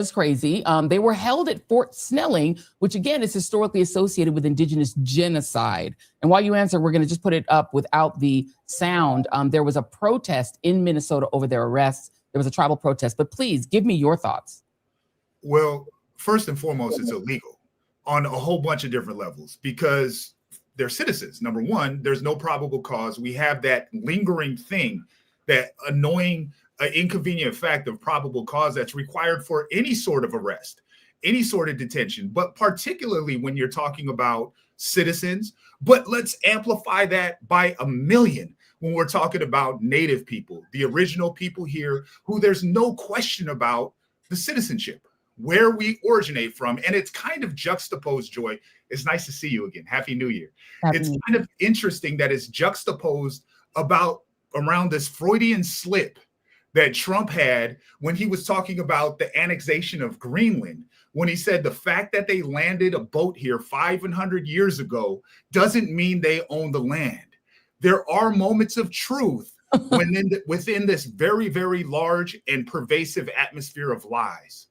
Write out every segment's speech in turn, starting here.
was crazy. They were held at Fort Snelling, which again is historically associated with indigenous genocide. And while you answer, we're going to just put it up without the sound. There was a protest in Minnesota over their arrests. There was a tribal protest, but please give me your thoughts. Well, first and foremost, it's illegal on a whole bunch of different levels because they're citizens. Number one, there's no probable cause. We have that lingering thing, that annoying, inconvenient fact of probable cause that's required for any sort of arrest, any sort of detention, but particularly when you're talking about citizens. But let's amplify that by a million when we're talking about Native people, the original people here, who there's no question about the citizenship, where we originate from. And it's kind of juxtaposed, Joy. It's nice to see you again. Happy New Year. It's kind of interesting that it's juxtaposed around this Freudian slip that Trump had when he was talking about the annexation of Greenland, when he said the fact that they landed a boat here 500 years ago doesn't mean they own the land. There are moments of truth within this very, very large and pervasive atmosphere of lies.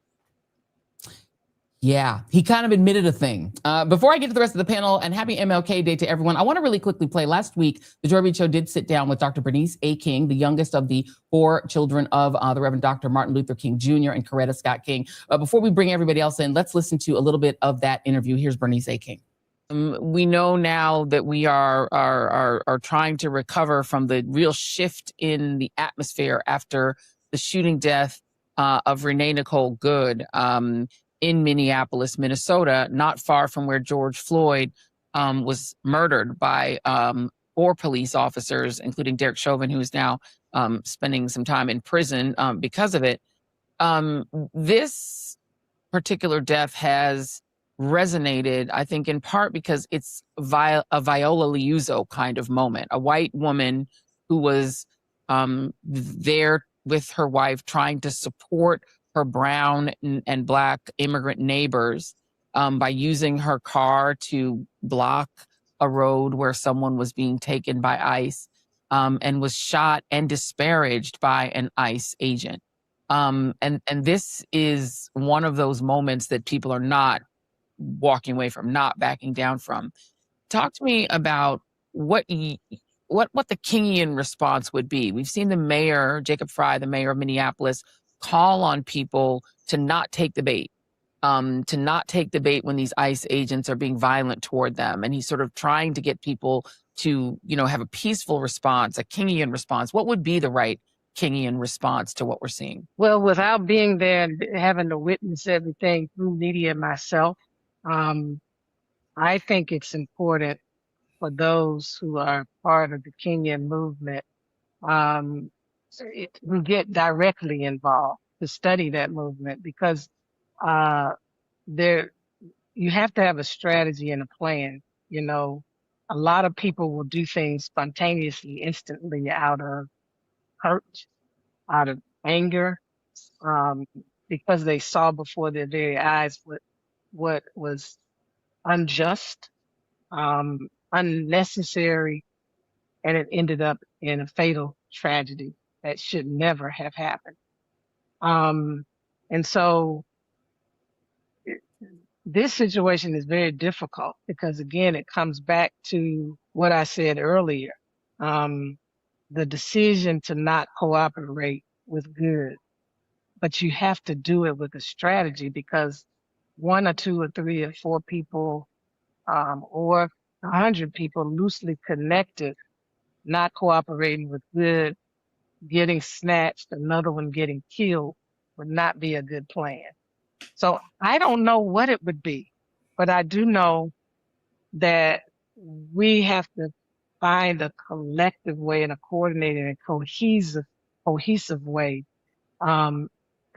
Yeah, he kind of admitted a thing. Before I get to the rest of the panel, and happy MLK Day to everyone, I want to really quickly play. Last week, the Joy Reid Show did sit down with Dr. Bernice A. King, the youngest of the 4 children of the Reverend Dr. Martin Luther King Jr. and Coretta Scott King. Before we bring everybody else in, let's listen to a little bit of that interview. Here's Bernice A. King. We know now that we are trying to recover from the real shift in the atmosphere after the shooting death of Renee Nicole Good in Minneapolis, Minnesota, not far from where George Floyd was murdered by 4 police officers, including Derek Chauvin, who is now spending some time in prison because of it. This particular death has resonated, I think, in part because it's a Viola Liuzzo kind of moment, a white woman who was there with her wife trying to support her brown and black immigrant neighbors by using her car to block a road where someone was being taken by ICE and was shot and disparaged by an ICE agent. And this is one of those moments that people are not walking away from, not backing down from. Talk to me about what the Kingian response would be. We've seen the mayor, Jacob Frey, the mayor of Minneapolis, call on people to not take the bait, when these ICE agents are being violent toward them. And he's sort of trying to get people to, have a peaceful response, a Kingian response. What would be the right Kingian response to what we're seeing? Well, without being there and having to witness everything through media myself, I think it's important for those who are part of the Kingian movement who get directly involved to study that movement, because you have to have a strategy and a plan. A lot of people will do things spontaneously, instantly, out of hurt, out of anger, because they saw before their very eyes what was unjust, unnecessary, and it ended up in a fatal tragedy that should never have happened. And so this situation is very difficult because, again, it comes back to what I said earlier, the decision to not cooperate with good. But you have to do it with a strategy, because 1 or 2 or 3 or 4 people or 100 people loosely connected, not cooperating with good, getting snatched, another one getting killed, would not be a good plan. So I don't know what it would be, but I do know that we have to find a collective way and a coordinated and cohesive way to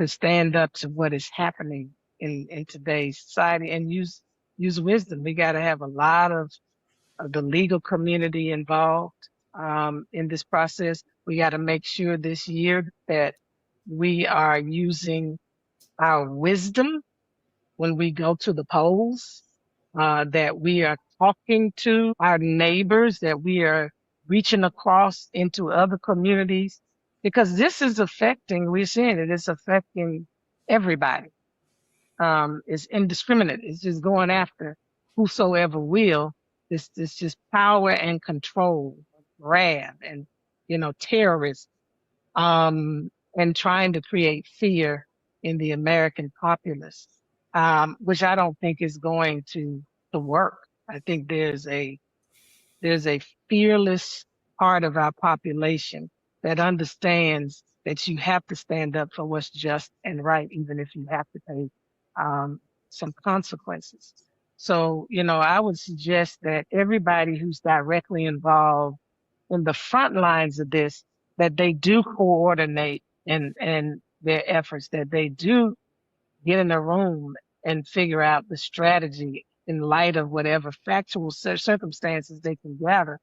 stand up to what is happening in today's society and use wisdom. We got to have a lot of the legal community involved in this process. We got to make sure this year that we are using our wisdom when we go to the polls, that we are talking to our neighbors, that we are reaching across into other communities, because this is affecting, we're seeing it, it's affecting everybody. is indiscriminate. It's just going after whosoever will. This just power and control, grab, and terrorism, and trying to create fear in the American populace, which I don't think is going to work. I think there's a fearless part of our population that understands that you have to stand up for what's just and right, even if you have to pay some consequences. So, I would suggest that everybody who's directly involved in the front lines of this, that they do coordinate and their efforts, that they do get in a room and figure out the strategy in light of whatever factual circumstances they can gather.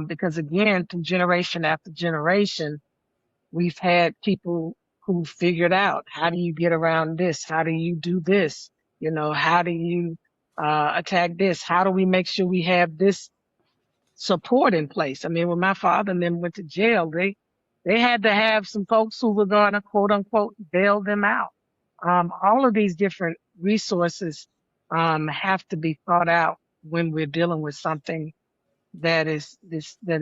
Because again, through generation after generation, we've had people who figured out, how do you get around this? How do you do this? How do you attack this? How do we make sure we have this support in place? I mean, when my father and them went to jail, they had to have some folks who were going to quote unquote bail them out. All of these different resources have to be thought out when we're dealing with something that is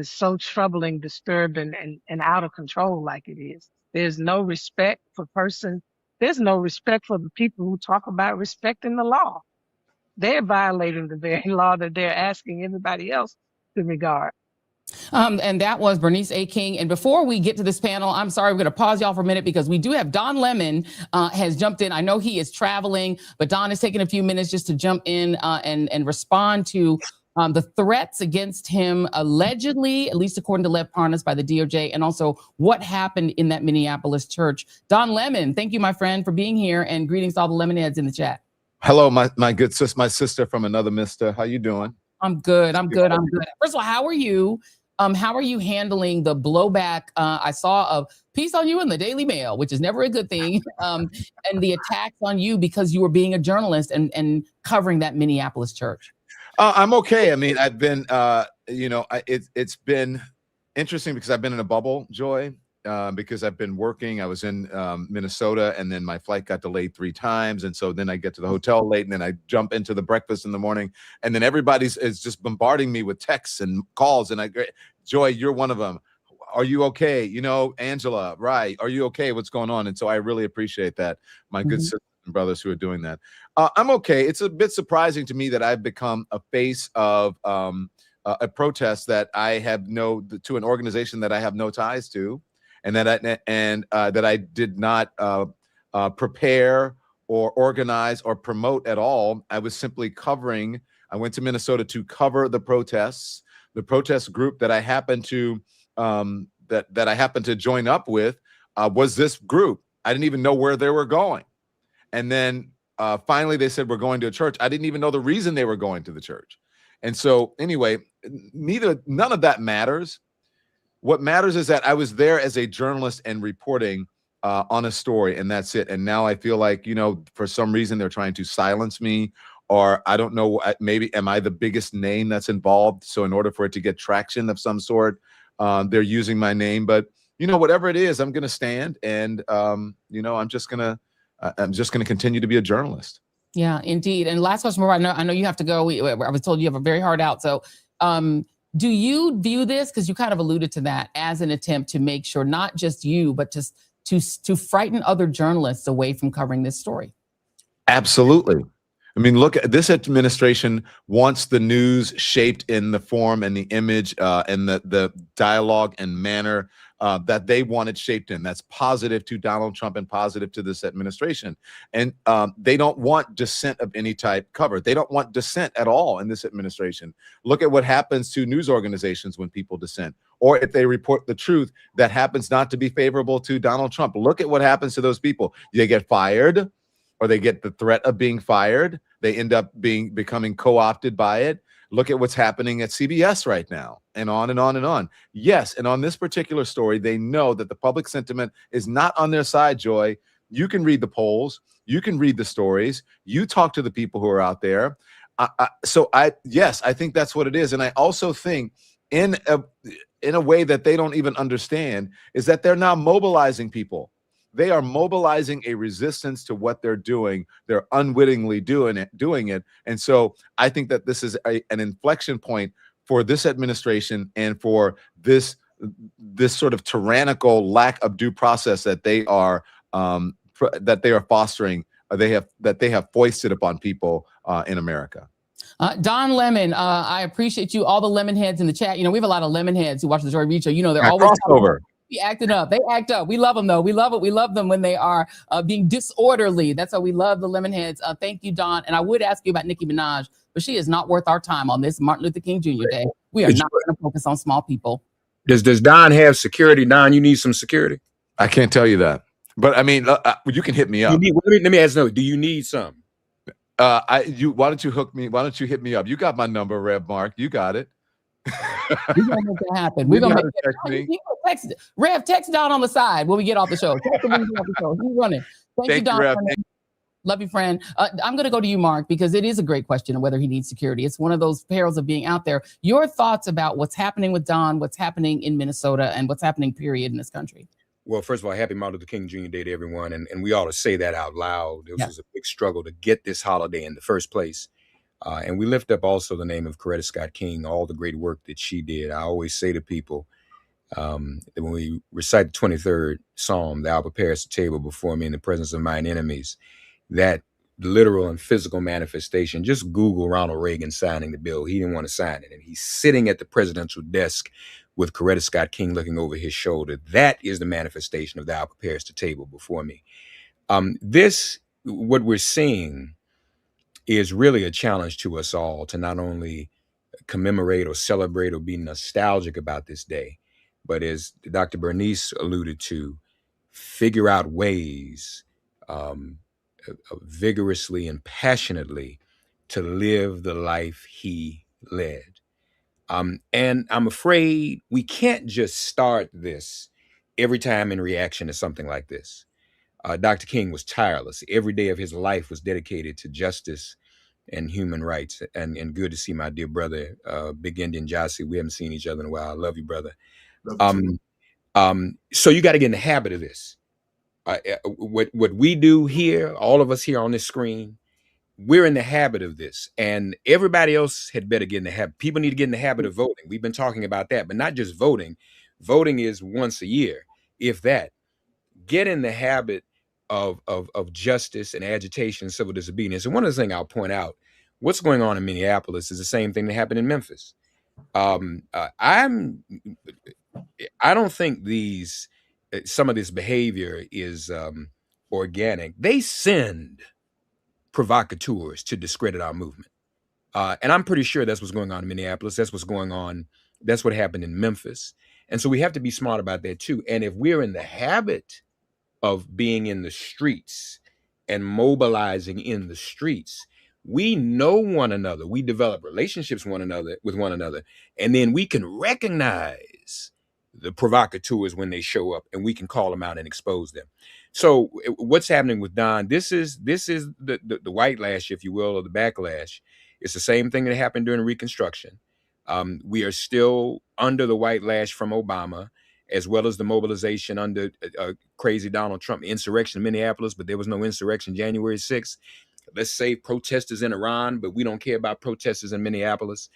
so troubling, disturbing, and out of control like it is. There's no respect for There's no respect for the people who talk about respecting the law. They're violating the very law that they're asking everybody else to regard. And that was Bernice A. King. And before we get to this panel, I'm sorry, we're going to pause y'all for a minute because we do have Don Lemon has jumped in. I know he is traveling, but Don is taking a few minutes just to jump in and respond to the threats against him, allegedly, at least according to Lev Parnas, by the DOJ, and also what happened in that Minneapolis church. Don Lemon, thank you, my friend, for being here, and greetings to all the Lemonheads in the chat. Hello, my good sis, my sister from another mister. How you doing? I'm good. First of all, how are you? How are you handling the blowback? I saw a piece on you in the Daily Mail, which is never a good thing, and the attacks on you because you were being a journalist and covering that Minneapolis church. I'm okay. I mean, I've been, it's been interesting because I've been in a bubble, Joy, because I've been working. I was in Minnesota, and then my flight got delayed 3 times. And so then I get to the hotel late, and then I jump into the breakfast in the morning, and then is just bombarding me with texts and calls. And Joy, you're one of them. Are you okay? Angela, right. Are you okay? What's going on? And so I really appreciate that. My good sisters and brothers who are doing that. I'm okay. It's a bit surprising to me that I've become a face of a protest that I have to an organization that I have no ties to. And that I did not prepare or organize or promote at all. I was simply covering. I went to Minnesota to cover the protests. The protest group that I happened to that I happened to join up with was this group. I didn't even know where they were going, and then finally they said we're going to a church. I didn't even know the reason they were going to the church, and so anyway, none of that matters. What matters is that I was there as a journalist and reporting on a story, and that's it. And now I feel like, for some reason they're trying to silence me, or I don't know, maybe am I the biggest name that's involved? So in order for it to get traction of some sort, they're using my name. But, whatever it is, I'm going to stand, and, I'm just going to continue to be a journalist. Yeah, indeed. And last question, I know you have to go. I was told you have a very hard out. So, do you view this, because you kind of alluded to that, as an attempt to make sure not just you, but just to frighten other journalists away from covering this story? Absolutely. I mean, look, this administration wants the news shaped in the form and the image and the dialogue and manner that they want it shaped in. That's positive to Donald Trump and positive to this administration. And they don't want dissent of any type covered. They don't want dissent at all in this administration. Look at what happens to news organizations when people dissent, or if they report the truth that happens not to be favorable to Donald Trump. Look at what happens to those people. They get fired, or they get the threat of being fired. They end up becoming co-opted by it. Look at what's happening at CBS right now, and on and on and on. Yes, and on this particular story, they know that the public sentiment is not on their side, Joy. You can read the polls. You can read the stories. You talk to the people who are out there. Yes, I think that's what it is. And I also think in a way that they don't even understand is that they're now mobilizing people. they are mobilizing a resistance to what they're doing. They're unwittingly doing it. And so I think that this is an inflection point for this administration and for this sort of tyrannical lack of due process that they are fostering. They have foisted upon people in America. Don Lemon, I appreciate you. All the lemon heads in the chat. You know, we have a lot of lemon heads who watch the Joy Reid Show. You know, they're always crossover. Be acting up. They act up. We love them though. We love it. We love them when they are being disorderly. That's why we love the lemon heads. Thank you, Don. And I would ask you about Nicki Minaj, but she is not worth our time on this Martin Luther King Jr. Day. We are not going to focus on small people. Does Don have security? Don, you need some security? I can't tell you that, but I mean, you can hit me up. Let me ask you, do you need some? Why don't you hook me? Why don't you hit me up? You got my number, Rev Mark. You got it. We're gonna make that happen. We're gonna make it. Rev, text Don on the side when we get off the show. Text him when we get off the show. He's running. Thank you, Don. Rev. Love you, friend. I'm going to go to you, Mark, because it is a great question of whether he needs security. It's one of those perils of being out there. Your thoughts about what's happening with Don, what's happening in Minnesota, and what's happening, period, in this country. Well, first of all, happy Martin Luther King Jr. Day to everyone. And we ought to say that out loud. This was a big struggle to get this holiday in the first place. And we lift up also the name of Coretta Scott King, all the great work that she did. I always say to people, that when we recite the 23rd Psalm, thou preparest the table before me in the presence of mine enemies, that literal and physical manifestation, just Google Ronald Reagan signing the bill. He didn't want to sign it. And he's sitting at the presidential desk with Coretta Scott King looking over his shoulder. That is the manifestation of thou preparest the table before me. What we're seeing is really a challenge to us all to not only commemorate or celebrate or be nostalgic about this day, but as Dr. Bernice alluded to, figure out ways vigorously and passionately to live the life he led. And I'm afraid we can't just start this every time in reaction to something like this. Dr. King was tireless. Every day of his life was dedicated to justice and human rights. And good to see my dear brother, Big Indian Jossie. We haven't seen each other in a while. I love you, brother. So you got to get in the habit of this. What we do here, all of us here on this screen, we're in the habit of this, and everybody else had better get in the habit. People need to get in the habit of voting. We've been talking about that, but not just voting. Voting is once a year, if that. Get in the habit of justice and agitation and civil disobedience. And one of the things I'll point out, what's going on in Minneapolis is the same thing that happened in Memphis. I don't think some of this behavior is organic. They send provocateurs to discredit our movement. And I'm pretty sure that's what's going on in Minneapolis. That's what's going on. That's what happened in Memphis. And so we have to be smart about that too. And if we're in the habit of being in the streets and mobilizing in the streets, we know one another. We develop relationships with one another. And then we can recognize the provocateurs when they show up, and we can call them out and expose them. So what's happening with Don? This is the white lash, if you will, or the backlash. It's the same thing that happened during Reconstruction. We are still under the white lash from Obama, as well as the mobilization under crazy Donald Trump, insurrection in Minneapolis, but there was no insurrection January 6th. Let's say protesters in Iran, but we don't care about protesters in Minneapolis.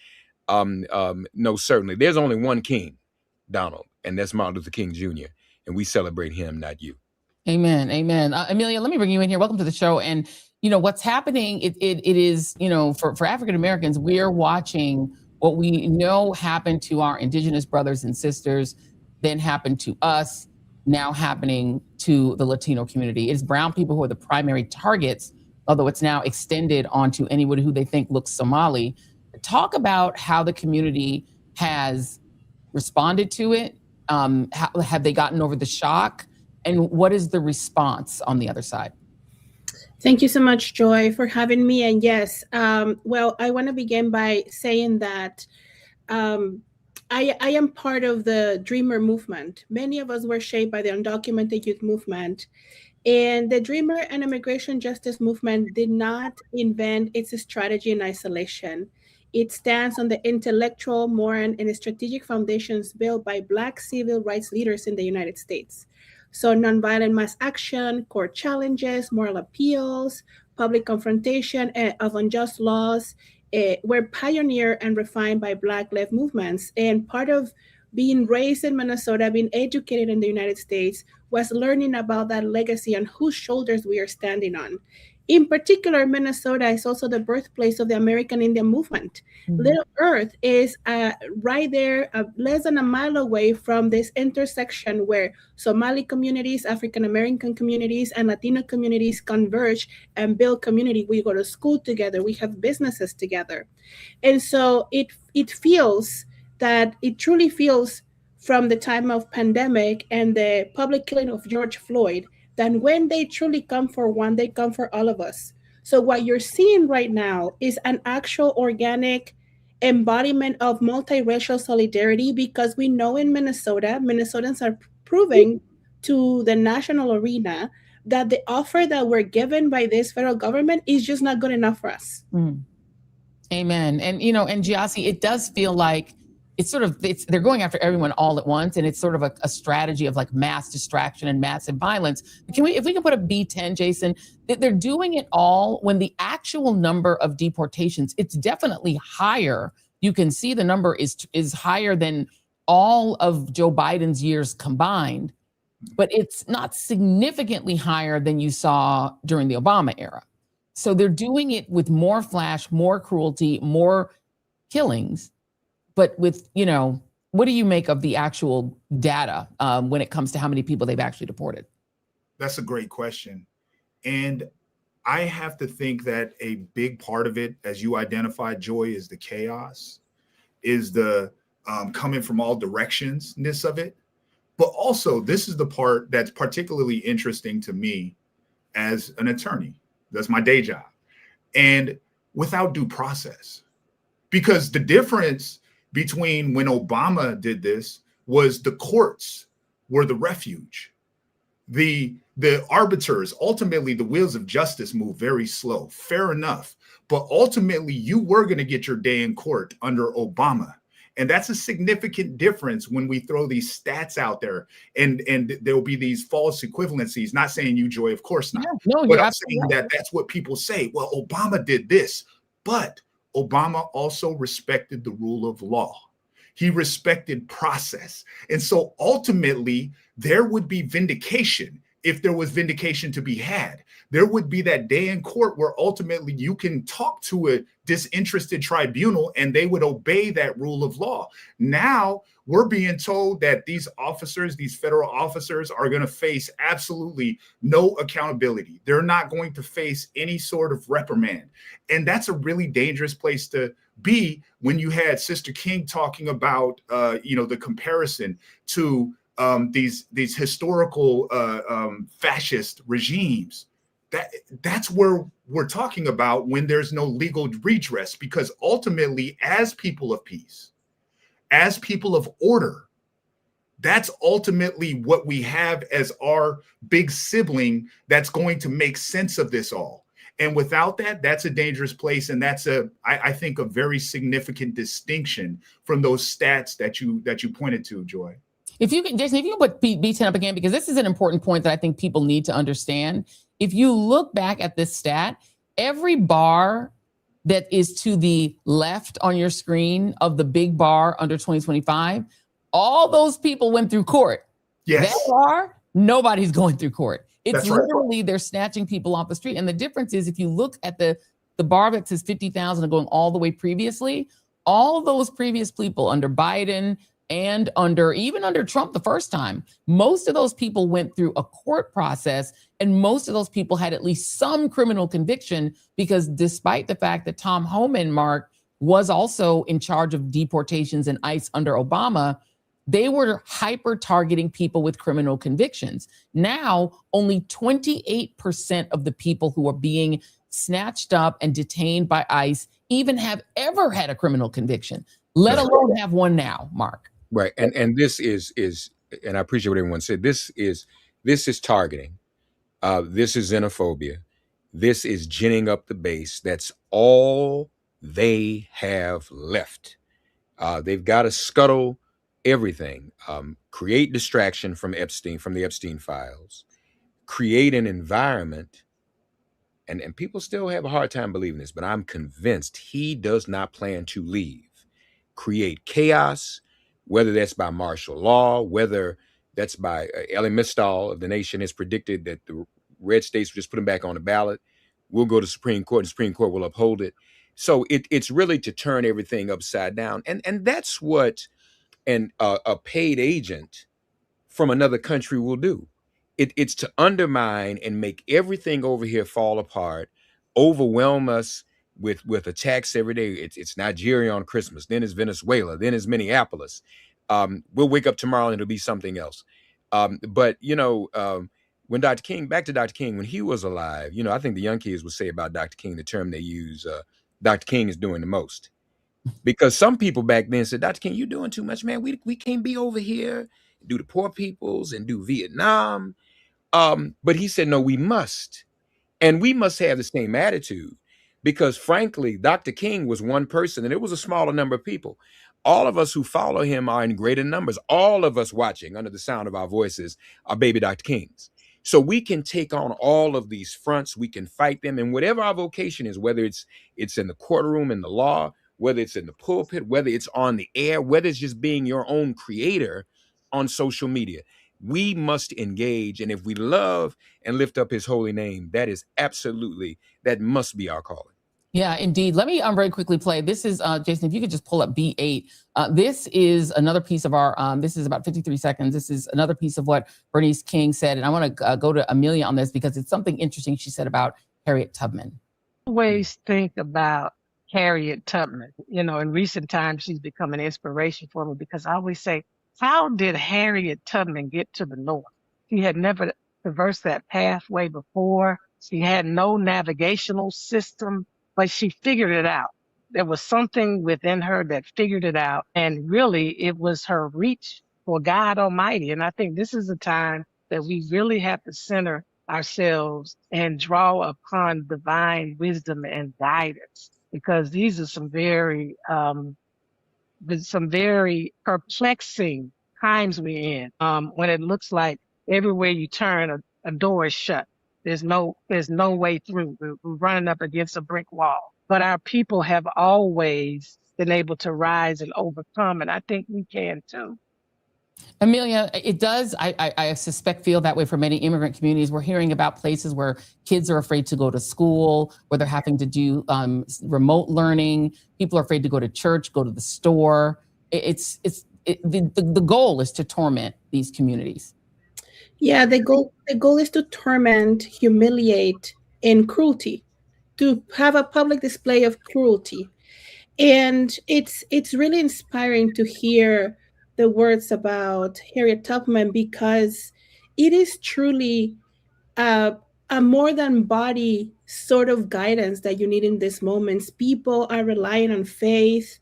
No, certainly. There's only one king, Donald, and that's Martin Luther King Jr., and we celebrate him, not you. Amen. Amen. Amelia, let me bring you in here. Welcome to the show. And, you know, what's happening, it is, you know, for African-Americans, we're watching what we know happened to our indigenous brothers and sisters, then happened to us, now happening to the Latino community. It's brown people who are the primary targets, although it's now extended onto anyone who they think looks Somali. Talk about how the community has responded to it. Have they gotten over the shock? And what is the response on the other side? Thank you so much, Joy, for having me. And yes, well, I want to begin by saying that I am part of the Dreamer movement. Many of us were shaped by the undocumented youth movement. And the Dreamer and immigration justice movement did not invent its strategy in isolation. It stands on the intellectual, moral, and strategic foundations built by Black civil rights leaders in the United States. So nonviolent mass action, court challenges, moral appeals, public confrontation of unjust laws were pioneered and refined by Black left movements. And part of being raised in Minnesota, being educated in the United States, was learning about that legacy and whose shoulders we are standing on. In particular, Minnesota is also the birthplace of the American Indian movement. Mhm. Little Earth is right there, less than a mile away from this intersection where Somali communities, African American communities, and Latino communities converge and build community. We go to school together, we have businesses together. And so it feels that it truly feels from the time of pandemic and the public killing of George Floyd that when they truly come for one, they come for all of us. So what you're seeing right now is an actual organic embodiment of multiracial solidarity, because we know in Minnesota, Minnesotans are proving to the national arena that the offer that we're given by this federal government is just not good enough for us. Mm. Amen. And and Giassi, it does feel like they're going after everyone all at once, and it's sort of a strategy of like mass distraction and massive violence. If we can put a B10, Jason, that they're doing it all when the actual number of deportations, it's definitely higher. You can see the number is higher than all of Joe Biden's years combined, but it's not significantly higher than you saw during the Obama era. So they're doing it with more flash, more cruelty, more killings. But with, what do you make of the actual data when it comes to how many people they've actually deported? That's a great question. And I have to think that a big part of it, as you identified, Joy, is the chaos, is the coming from all directions-ness of it. But also, this is the part that's particularly interesting to me as an attorney. That's my day job. And without due process. Because the difference between when Obama did this was the courts were the refuge. The arbiters, ultimately the wheels of justice move very slow, fair enough. But ultimately you were going to get your day in court under Obama. And that's a significant difference when we throw these stats out there, and there'll be these false equivalencies. Not saying you, Joy, of course not. No, but I'm saying that's what people say. Well, Obama did this, but Obama also respected the rule of law. He respected process. And so ultimately, there would be vindication if there was vindication to be had. There would be that day in court where ultimately you can talk to a disinterested tribunal and they would obey that rule of law. Now we're being told that these officers, these federal officers, are going to face absolutely no accountability. They're not going to face any sort of reprimand. And that's a really dangerous place to be when you had Sister King talking about, the comparison to these historical fascist regimes. That's where we're talking about when there's no legal redress, because ultimately, as people of peace, as people of order, that's ultimately what we have as our big sibling that's going to make sense of this all. And without that, that's a dangerous place. And that's I think, a very significant distinction from those stats that you pointed to, Joy. If you can, Jason, if you can put B10 up again, because this is an important point that I think people need to understand. If you look back at this stat, every bar that is to the left on your screen of the big bar under 2025, all those people went through court. Yes. That bar, nobody's going through court. It's That's right. literally they're snatching people off the street. And the difference is, if you look at the bar that says 50,000 and going all the way previously, all those previous people under Biden and even under Trump the first time, most of those people went through a court process, and most of those people had at least some criminal conviction, because despite the fact that Tom Homan, Mark, was also in charge of deportations and ICE under Obama, they were hyper targeting people with criminal convictions. Now, only 28% of the people who are being snatched up and detained by ICE even have ever had a criminal conviction, let alone have one now, Mark. Right. And this is, and I appreciate what everyone said. This is targeting. This is xenophobia. This is ginning up the base. That's all they have left. They've got to scuttle everything. Create distraction from Epstein, from the Epstein files, create an environment. And people still have a hard time believing this, but I'm convinced he does not plan to leave. Create chaos, whether that's by martial law, whether that's by Ellie Mistal of The Nation has predicted that the red states will just put him back on the ballot. We'll go to Supreme Court, and the Supreme Court will uphold it. So it's really to turn everything upside down. And that's what a paid agent from another country will do. It's to undermine and make everything over here fall apart, overwhelm us with attacks every day. It's Nigeria on Christmas, then it's Venezuela, then it's Minneapolis. We'll wake up tomorrow and it'll be something else. But when Dr. King, back to Dr. King, when he was alive, I think the young kids would say about Dr. King, the term they use, Dr. King is doing the most. Because some people back then said, Dr. King, you're doing too much, man. We can't be over here, do the poor peoples and do Vietnam. But he said, no, we must. And we must have the same attitude, because frankly, Dr. King was one person and it was a smaller number of people. All of us who follow him are in greater numbers. All of us watching under the sound of our voices are baby Dr. Kings. So we can take on all of these fronts. We can fight them. And whatever our vocation is, whether it's in the courtroom, in the law, whether it's in the pulpit, whether it's on the air, whether it's just being your own creator on social media, we must engage. And if we love and lift up his holy name, that must be our calling. Yeah, indeed. Let me very quickly play. This is, Jason, if you could just pull up B8. This is another piece of our, this is about 53 seconds. This is another piece of what Bernice King said. And I want to go to Amelia on this because it's something interesting she said about Harriet Tubman. Always think about Harriet Tubman. In recent times, she's become an inspiration for me because I always say, how did Harriet Tubman get to the North? She had never traversed that pathway before. She had no navigational system, but she figured it out. There was something within her that figured it out. And really, it was her reach for God Almighty. And I think this is a time that we really have to center ourselves and draw upon divine wisdom and guidance, because these are some very perplexing times we're in. When it looks like everywhere you turn, a door is shut. There's no way through. We're running up against a brick wall. But our people have always been able to rise and overcome, and I think we can too. Amelia, it does, I suspect, feel that way for many immigrant communities. We're hearing about places where kids are afraid to go to school, where they're having to do remote learning. People are afraid to go to church, go to the store. The goal is to torment these communities. Yeah, the goal is to torment, humiliate, and cruelty, to have a public display of cruelty. And it's really inspiring to hear the words about Harriet Tubman, because it is truly a more than body sort of guidance that you need in these moments. People are relying on faith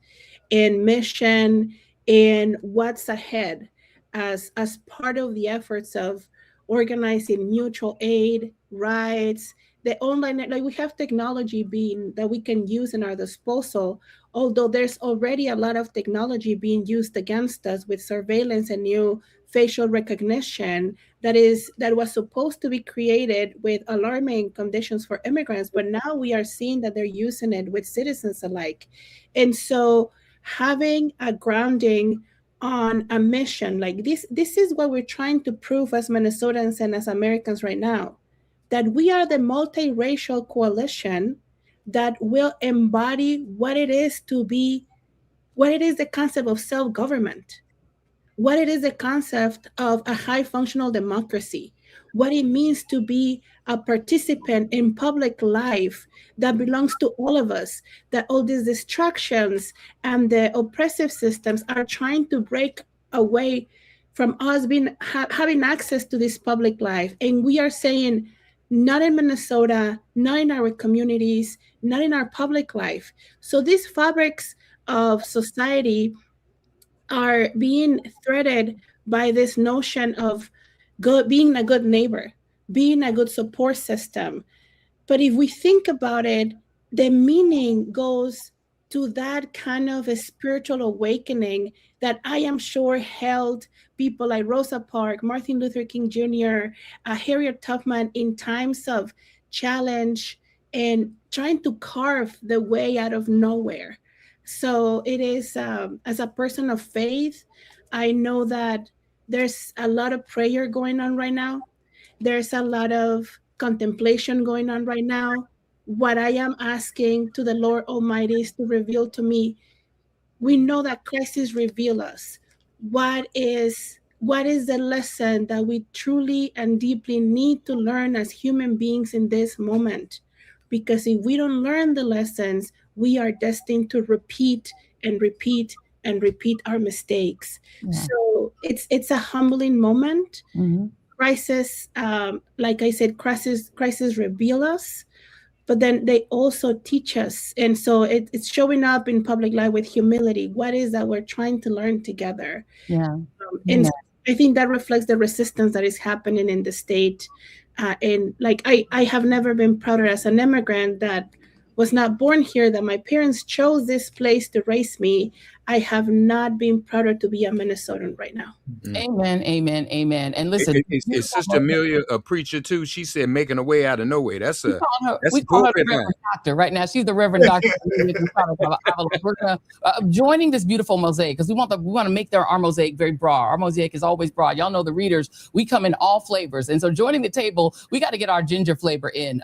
and mission and what's ahead as part of the efforts of organizing mutual aid, rights, the online, like we have technology being that we can use in our disposal, although there's already a lot of technology being used against us with surveillance and new facial recognition that was supposed to be created with alarming conditions for immigrants, but now we are seeing that they're using it with citizens alike. And so having a grounding on a mission like this is what we're trying to prove as Minnesotans and as Americans right now, that we are the multiracial coalition that will embody what it is the concept of self-government, what it is the concept of a high functional democracy, what it means to be a participant in public life that belongs to all of us, that all these distractions and the oppressive systems are trying to break away from us having access to this public life. And we are saying, not in Minnesota, not in our communities, not in our public life. So these fabrics of society are being threaded by this notion of being a good neighbor, being a good support system. But if we think about it, the meaning goes to that kind of a spiritual awakening that I am sure held people like Rosa Parks, Martin Luther King Jr., Harriet Tubman in times of challenge and trying to carve the way out of nowhere. So it is, as a person of faith, I know that there's a lot of prayer going on right now. There's a lot of contemplation going on right now. What I am asking to the Lord Almighty is to reveal to me. We know that crises reveal us. What is the lesson that we truly and deeply need to learn as human beings in this moment? Because if we don't learn the lessons, we are destined to repeat and repeat and repeat our mistakes. Yeah. So it's a humbling moment. Mm-hmm. Crisis, like I said, crisis reveal us, but then they also teach us. And so it's showing up in public life with humility. What is that we're trying to learn together? Yeah. And Yeah. I think that reflects the resistance that is happening in the state. And like, I have never been prouder as an immigrant that was not born here, that my parents chose this place to raise me. I have not been prouder to be a Minnesotan right now. Amen, amen, amen. And listen, Is Sister Amelia a preacher too? She said making a way out of no way. That's a we call her the pulpit line. Reverend Doctor right now. She's the Reverend Doctor. We're gonna joining this beautiful mosaic because we want to make our mosaic very broad. Our mosaic is always broad. Y'all know the readers. We come in all flavors, and so joining the table, we got to get our ginger flavor in.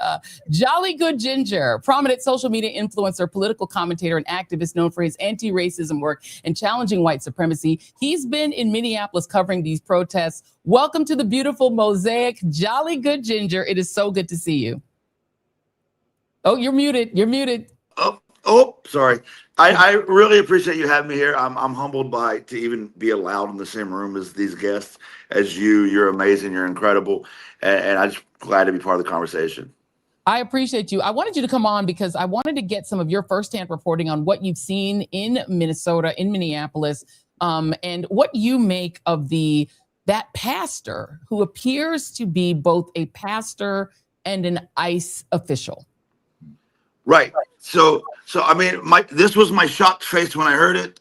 Jolly Good Ginger, prominent social media influencer, political commentator, and activist known for his anti-racism work and challenging white supremacy. He's been in Minneapolis covering these protests. Welcome to the beautiful mosaic, Jolly Good Ginger. It is so good to see you. Oh, you're muted. You're muted. Oh, sorry. I really appreciate you having me here. I'm humbled to even be allowed in the same room as these guests, as you. You're amazing. You're incredible. And I'm just glad to be part of the conversation. I appreciate you. I wanted you to come on because I wanted to get some of your firsthand reporting on what you've seen in Minnesota, in Minneapolis, and what you make of that pastor who appears to be both a pastor and an ICE official. Right. So I mean, this was my shocked face when I heard it.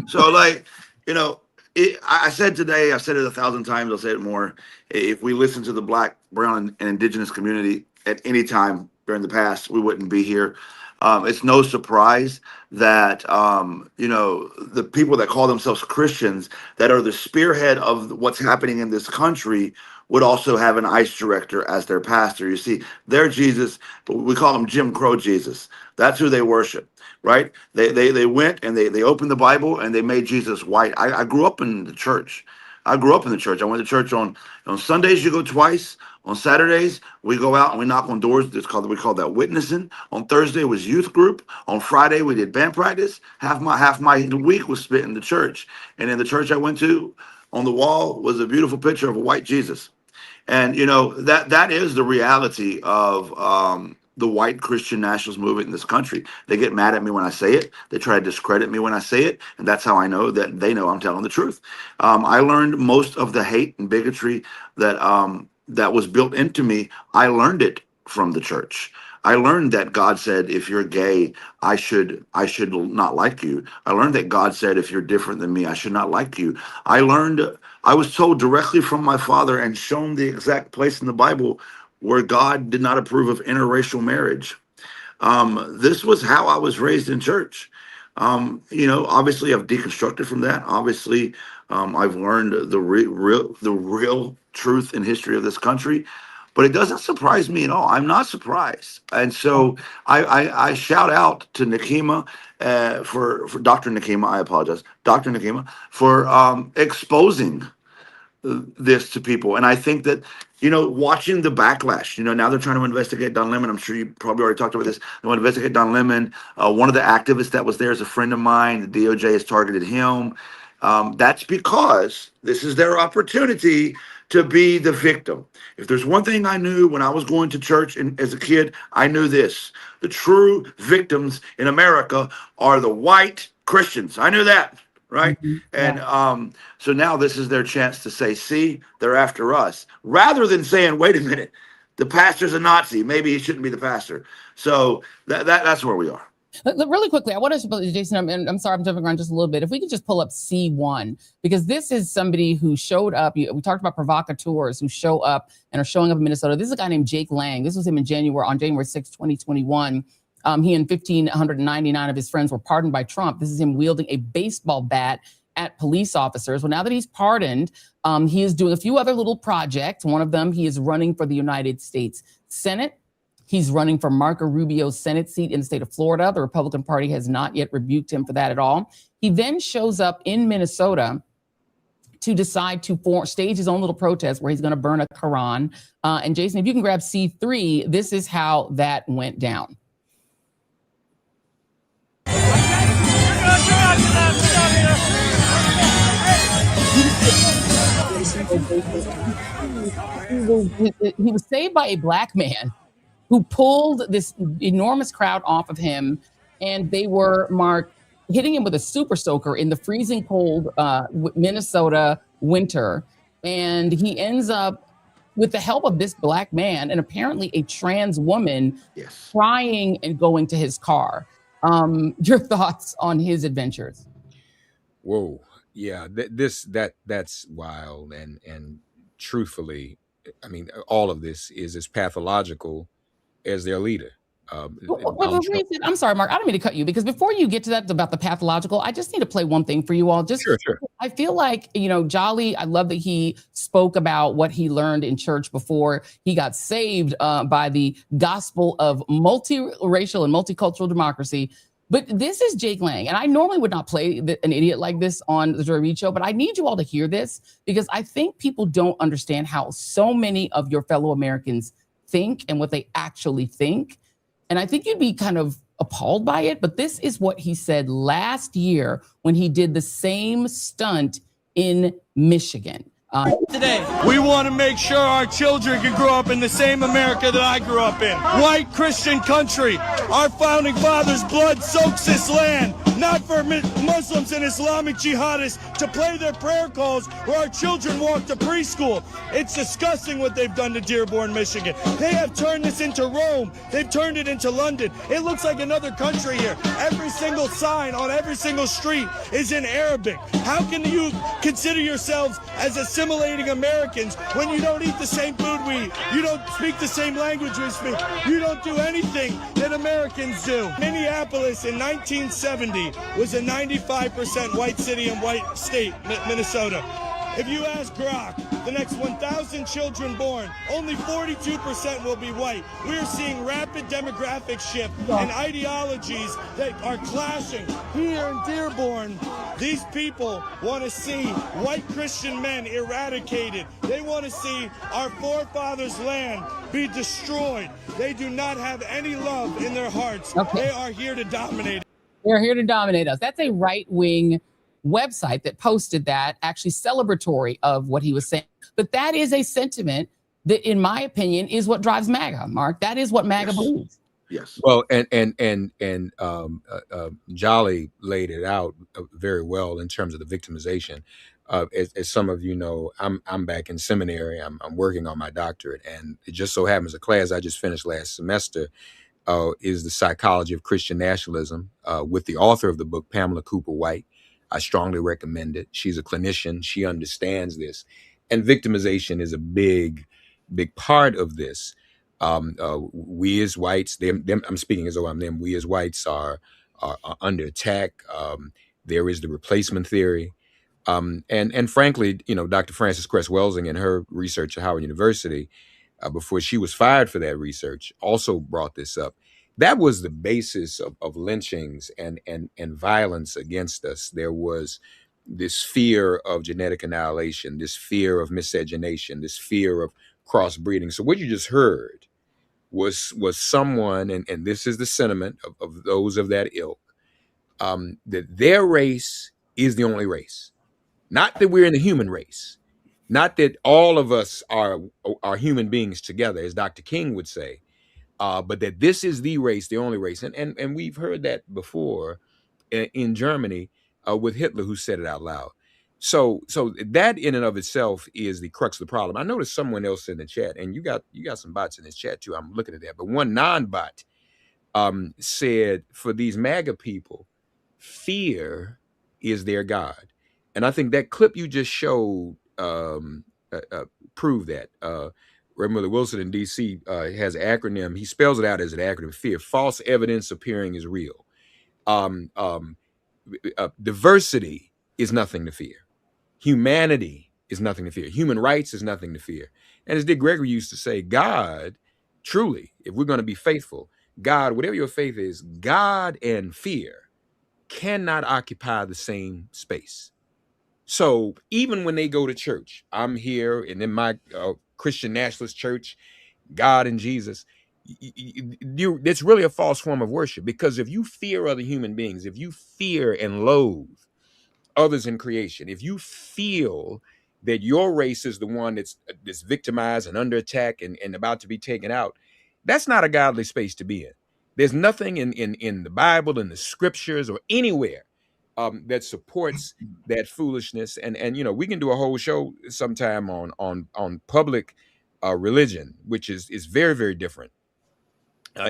So like, I said today, I've said it 1,000 times, I'll say it more. If we listen to the Black, brown, and indigenous community at any time during the past, we wouldn't be here. It's no surprise that, the people that call themselves Christians that are the spearhead of what's happening in this country would also have an ICE director as their pastor. You see, their Jesus, we call him Jim Crow Jesus. That's who they worship, right? They went and they opened the Bible and they made Jesus white. I grew up in the church. I went to church on Sundays, you go twice. On Saturdays, we go out and we knock on doors. We call that witnessing. On Thursday was youth group. On Friday, we did band practice. Half my week was spent in the church. And in the church I went to, on the wall was a beautiful picture of a white Jesus. And, that is the reality of the white Christian nationalist movement in this country. They get mad at me when I say it. They try to discredit me when I say it. And that's how I know that they know I'm telling the truth. I learned most of the hate and bigotry that was built into me. I learned it from the church. I learned that God said, if you're gay, I should not like you. I learned that God said, if you're different than me, I should not like you. I was told directly from my father and shown the exact place in the Bible where God did not approve of interracial marriage. This was how I was raised in church. Obviously I've deconstructed from that. Obviously, I've learned the real truth and history of this country. But it doesn't surprise me at all. I'm not surprised. And so I shout out to Nekima, for Dr. Nekima, I apologize, Dr. Nekima, for exposing this to people. And I think that, watching the backlash, now they're trying to investigate Don Lemon. I'm sure you probably already talked about this. They want to investigate Don Lemon. One of the activists that was there is a friend of mine. The DOJ has targeted him. That's because this is their opportunity to be the victim. If there's one thing I knew when I was going to church and as a kid, I knew this: the true victims in America are the white Christians. I knew that, right? Mm-hmm. And so now this is their chance to say, see, they're after us, rather than saying, wait a minute, the pastor's a Nazi. Maybe he shouldn't be the pastor. So that's where we are. Really quickly, I want to, Jason, I'm sorry, I'm jumping around just a little bit. If we could just pull up C1, because this is somebody who showed up. We talked about provocateurs who show up and are showing up in Minnesota. This is a guy named Jake Lang. This was him in January 6, 2021. He and 1,599 of his friends were pardoned by Trump. This is him wielding a baseball bat at police officers. Well, now that he's pardoned, he is doing a few other little projects. One of them, he is running for the United States Senate. He's running for Marco Rubio's Senate seat in the state of Florida. The Republican Party has not yet rebuked him for that at all. He then shows up in Minnesota to decide to stage his own little protest where he's going to burn a Quran. And Jason, if you can grab C3, this is how that went down. He was saved by a black man who pulled this enormous crowd off of him, and they were, Mark, hitting him with a super soaker in the freezing cold Minnesota winter. And he ends up, with the help of this black man and apparently a trans woman, crying and going to his car. Your thoughts on his adventures? Whoa, yeah, that's wild, and truthfully, I mean, all of this is as pathological as their leader. I'm sorry, Mark, I don't mean to cut you, because before you get to that about the pathological, I just need to play one thing for you all. Sure. I feel like, Jolly, I love that he spoke about what he learned in church before he got saved by the gospel of multiracial and multicultural democracy. But this is Jake Lang, and I normally would not play an idiot like this on the Joy Reid Show, but I need you all to hear this, because I think people don't understand how so many of your fellow Americans think and what they actually think. And I think you'd be kind of appalled by it, but this is what he said last year when he did the same stunt in Michigan. Today, we want to make sure our children can grow up in the same America that I grew up in. White Christian country. Our founding fathers' blood soaks this land, not for Muslims and Islamic jihadists to play their prayer calls where our children walk to preschool. It's disgusting what they've done to Dearborn, Michigan. They have turned this into Rome. They've turned it into London. It looks like another country here. Every single sign on every single street is in Arabic. How can you consider yourselves as assimilating Americans when you don't eat the same food we eat? You don't speak the same language we speak. You don't do anything that Americans do. Minneapolis in 1970 was a 95% white city and white state, Minnesota. If you ask Grok, the next 1,000 children born, only 42% will be white. We're seeing rapid demographic shift and ideologies that are clashing. Here in Dearborn, these people want to see white Christian men eradicated. They want to see our forefathers' land be destroyed. They do not have any love in their hearts. Okay. They are here to dominate. They're here to dominate us. That's a right-wing website that posted that, actually celebratory of what he was saying. But that is a sentiment that, in my opinion, is what drives MAGA, Mark. That is what MAGA believes. Yes. Well, and Jolly laid it out very well in terms of the victimization. As some of you know, I'm back in seminary. I'm working on my doctorate, and it just so happens a class I just finished last semester is the psychology of Christian nationalism with the author of the book, Pamela Cooper White. I strongly recommend it. She's a clinician. She understands this. And victimization is a big part of this. We as whites, them, I'm speaking as though I'm them, we as whites are under attack. There is the replacement theory. And frankly, Dr. Frances Cress Welsing in her research at Howard University, before she was fired for that research, also brought this up. That was the basis of lynchings and violence against us. There was this fear of genetic annihilation, this fear of miscegenation, this fear of crossbreeding. So what you just heard was someone, and this is the sentiment of those of that ilk, that their race is the only race. Not that we're in the human race. Not that all of us are human beings together, as Dr. King would say. But that this is the race, the only race. And we've heard that before in Germany with Hitler, who said it out loud. So that in and of itself is the crux of the problem. I noticed someone else in the chat, and you got some bots in this chat too. I'm looking at that. But one non-bot said for these MAGA people, fear is their God. And I think that clip you just showed proved that. Reverend Miller Wilson in DC has an acronym. He spells it out as an acronym: fear. False evidence appearing is real. Diversity is nothing to fear. Humanity is nothing to fear. Human rights is nothing to fear. And as Dick Gregory used to say, God, truly, if we're going to be faithful, God, whatever your faith is, God and fear cannot occupy the same space. So even when they go to church, I'm here and in my Christian nationalist church, God and Jesus, it's really a false form of worship, because if you fear other human beings, if you fear and loathe others in creation, if you feel that your race is the one that's victimized and under attack and about to be taken out, that's not a godly space to be in. There's nothing in the Bible, in the scriptures, or anywhere that supports that foolishness. And you know, we can do a whole show sometime on public religion, which is very, very different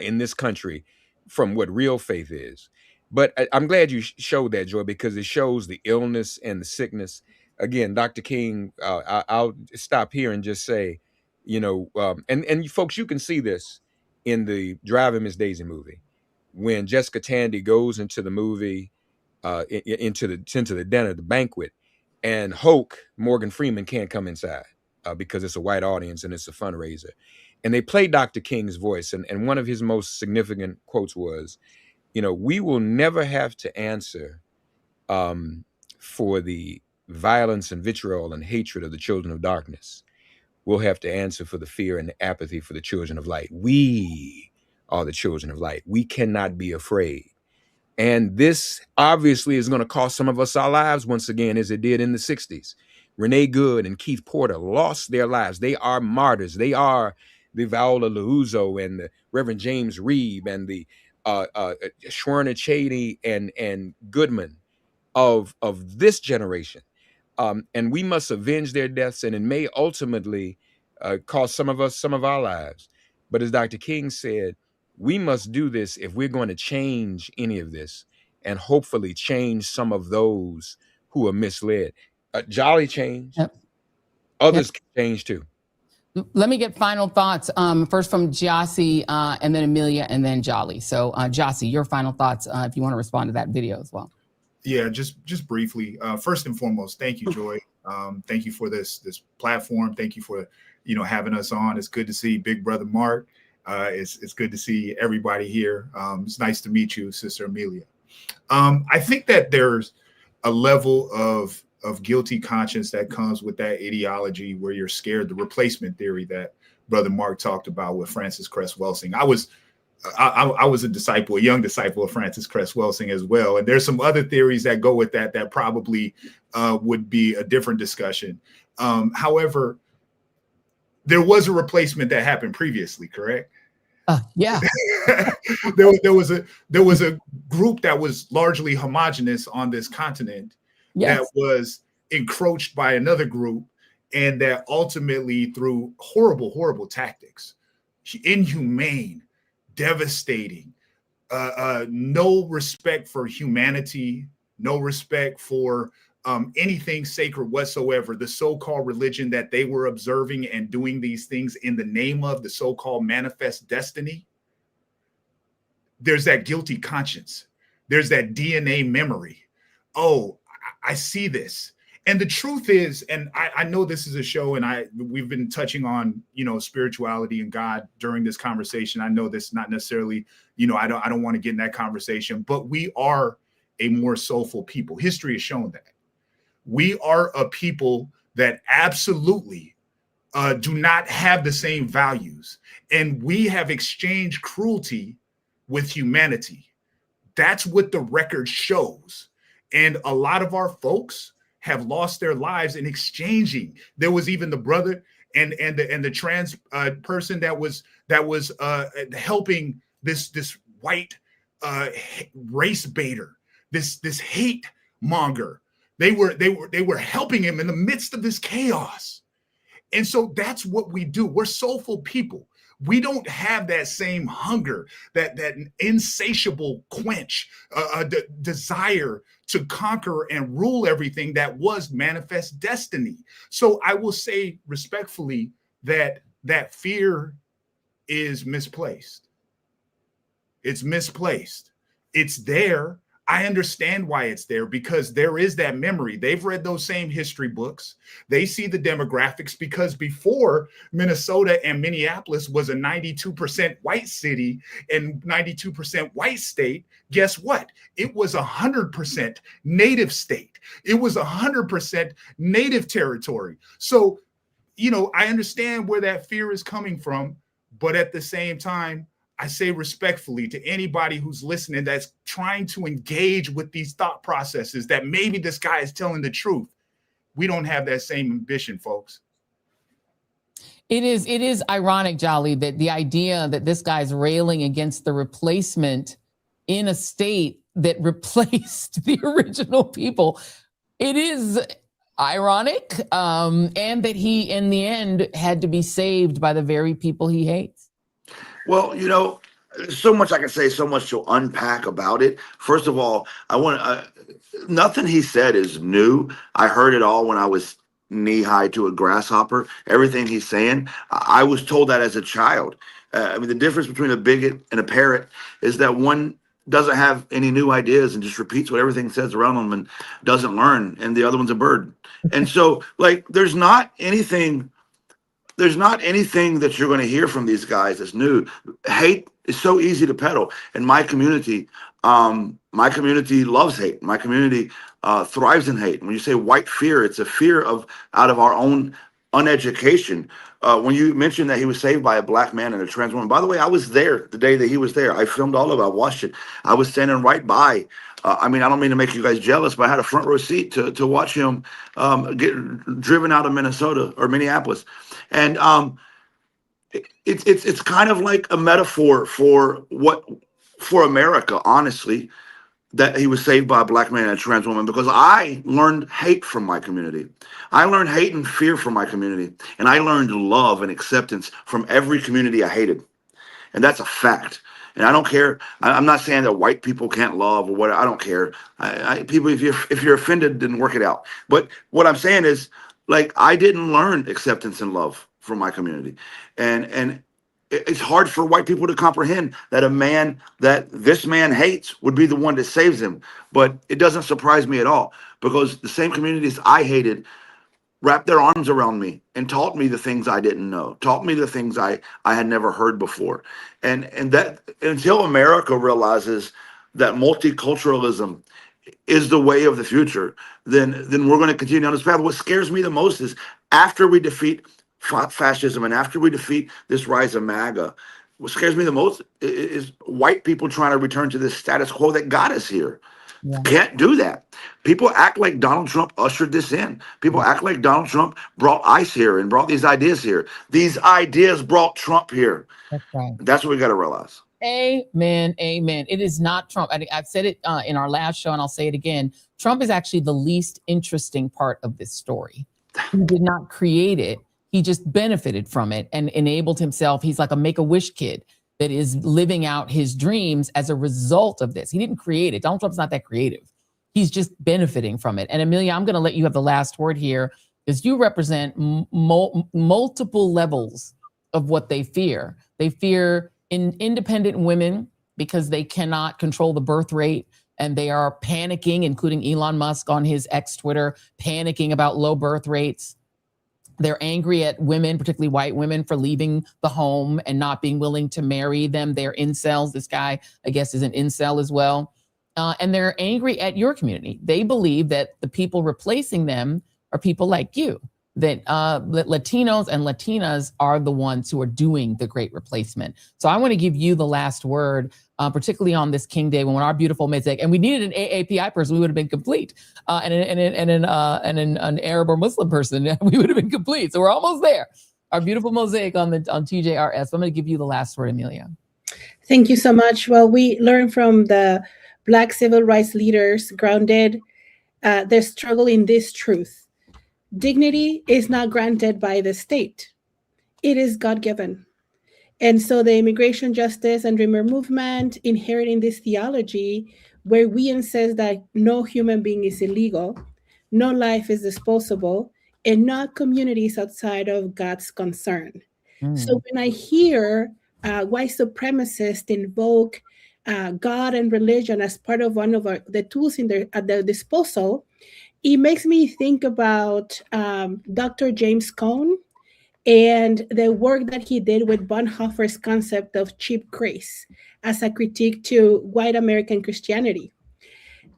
in this country from what real faith is. But I'm glad you showed that, Joy, because it shows the illness and the sickness. Again, Dr. King, I'll stop here and just say, you know, and folks, you can see this in the Driving Miss Daisy movie, when Jessica Tandy goes into the movie, into the dinner, the banquet, and Hoke, Morgan Freeman, can't come inside because it's a white audience and it's a fundraiser. And they play Dr. King's voice. And one of his most significant quotes was, you know, we will never have to answer for the violence and vitriol and hatred of the children of darkness. We'll have to answer for the fear and the apathy for the children of light. We are the children of light. We cannot be afraid. And this obviously is going to cost some of us our lives once again, as it did in the 60s. Renee Good and Keith Porter lost their lives. They are martyrs. They are the Viola Liuzzo and the Reverend James Reid and the Schwerner Cheney and Goodman of this generation. And we must avenge their deaths, and it may ultimately cost some of us some of our lives. But as Dr. King said, we must do this if we're going to change any of this, and hopefully change some of those who are misled. Jolly changed. Yep. Others can change too. Let me get final thoughts. First from Jossie, and then Amelia, and then Jolly. So Jossie, your final thoughts, if you want to respond to that video as well. Yeah, just briefly. First and foremost, thank you, Joy. Thank you for this platform. Thank you for having us on. It's good to see Big Brother Mark. It's good to see everybody here. It's nice to meet you, Sister Amelia. I think that there's a level of guilty conscience that comes with that ideology where you're scared. The replacement theory that Brother Mark talked about with Francis Cress Welsing. I was a young disciple of Francis Cress Welsing as well. And there's some other theories that go with that probably would be a different discussion. However, there was a replacement that happened previously, correct? Yeah. there was a group that was largely homogenous on this continent. Yes. That was encroached by another group, and that ultimately, through horrible, horrible tactics, inhumane, devastating, no respect for humanity, no respect for anything sacred whatsoever, the so-called religion that they were observing and doing these things in the name of the so-called manifest destiny. There's that guilty conscience. There's that DNA memory. Oh, I see this. And the truth is, and I know this is a show, and we've been touching on, spirituality and God during this conversation. I know this is not necessarily, I don't want to get in that conversation, but we are a more soulful people. History has shown that. We are a people that absolutely do not have the same values. And we have exchanged cruelty with humanity. That's what the record shows. And a lot of our folks have lost their lives in exchanging. There was even the brother and the trans person that was helping this white race baiter, this hate monger. They were helping him in the midst of this chaos. And so that's what we do. We're soulful people. We don't have that same hunger, that insatiable quench, desire to conquer and rule everything that was manifest destiny. So I will say respectfully that fear is misplaced. It's misplaced. It's there. I understand why it's there, because there is that memory. They've read those same history books. They see the demographics, because before, Minnesota and Minneapolis was a 92% white city and 92% white state. Guess what? It was 100% native state. It was 100% native territory. So, I understand where that fear is coming from, but at the same time, I say respectfully to anybody who's listening that's trying to engage with these thought processes that maybe this guy is telling the truth. We don't have that same ambition, folks. It is ironic, Jolly, that the idea that this guy's railing against the replacement in a state that replaced the original people. It is ironic, and that he, in the end, had to be saved by the very people he hates. Well, there's so much I can say, so much to unpack about it. First of all, nothing he said is new. I heard it all when I was knee high to a grasshopper. Everything he's saying, I was told that as a child. The difference between a bigot and a parrot is that one doesn't have any new ideas and just repeats what everything says around them and doesn't learn, and the other one's a bird. And so, there's not anything that you're going to hear from these guys that's new. Hate is so easy to peddle. And my community loves hate. My community thrives in hate. When you say white fear, it's a fear out of our own uneducation. When you mentioned that he was saved by a black man and a trans woman, by the way, I was there the day that he was there. I filmed all of it. I watched it. I was standing right by. I don't mean to make you guys jealous, but I had a front row seat to watch him get driven out of Minnesota or Minneapolis. And it's kind of like a metaphor for America, honestly, that he was saved by a black man and a trans woman, because I learned hate from my community. I learned hate and fear from my community. And I learned love and acceptance from every community I hated. And that's a fact. And I don't care. I'm not saying that white people can't love or what. I don't care. People, if you're offended, then work it out. But what I'm saying is, I didn't learn acceptance and love from my community, and it's hard for white people to comprehend that this man hates would be the one that saves him. But it doesn't surprise me at all, because the same communities I hated wrapped their arms around me and taught me the things I didn't know, taught me the things I had never heard before. And that, until America realizes that multiculturalism is the way of the future, then we're going to continue on this path. What scares me the most is, after we defeat fascism and after we defeat this rise of MAGA, what scares me the most is white people trying to return to this status quo that got us here. Yeah. Can't do that. People act like Donald Trump ushered this in. People act like Donald Trump brought ICE here and brought these ideas here. These ideas brought Trump here. That's right. That's what we got to realize. Amen. Amen. It is not Trump. I've said it in our last show, and I'll say it again. Trump is actually the least interesting part of this story. He did not create it. He just benefited from it and enabled himself. He's like a Make-A-Wish kid that is living out his dreams as a result of this. He didn't create it. Donald Trump's not that creative. He's just benefiting from it. And Amelia, I'm going to let you have the last word here, because you represent multiple levels of what they fear. They fear independent women because they cannot control the birth rate, and they are panicking, including Elon Musk on his X Twitter, panicking about low birth rates. They're angry at women, particularly white women, for leaving the home and not being willing to marry them. They're incels. This guy, I guess, is an incel as well. And they're angry at your community. They believe that the people replacing them are people like you, that Latinos and Latinas are the ones who are doing the great replacement. So I want to give you the last word, particularly on this King Day, when our beautiful mosaic, and we needed an AAPI person, we would have been complete, and an Arab or Muslim person, we would have been complete. So we're almost there. Our beautiful mosaic on TJRS. So I'm going to give you the last word, Amelia. Thank you so much. Well, we learned from the Black civil rights leaders, grounded their struggle in this truth. Dignity is not granted by the state. It is God-given. And so the immigration justice and dreamer movement inheriting this theology where we insist that no human being is illegal, no life is disposable, and not communities outside of God's concern. So when I hear white supremacists invoke God and religion as part of one of the tools at their disposal, it makes me think about Dr. James Cone and the work that he did with Bonhoeffer's concept of cheap grace as a critique to white American Christianity.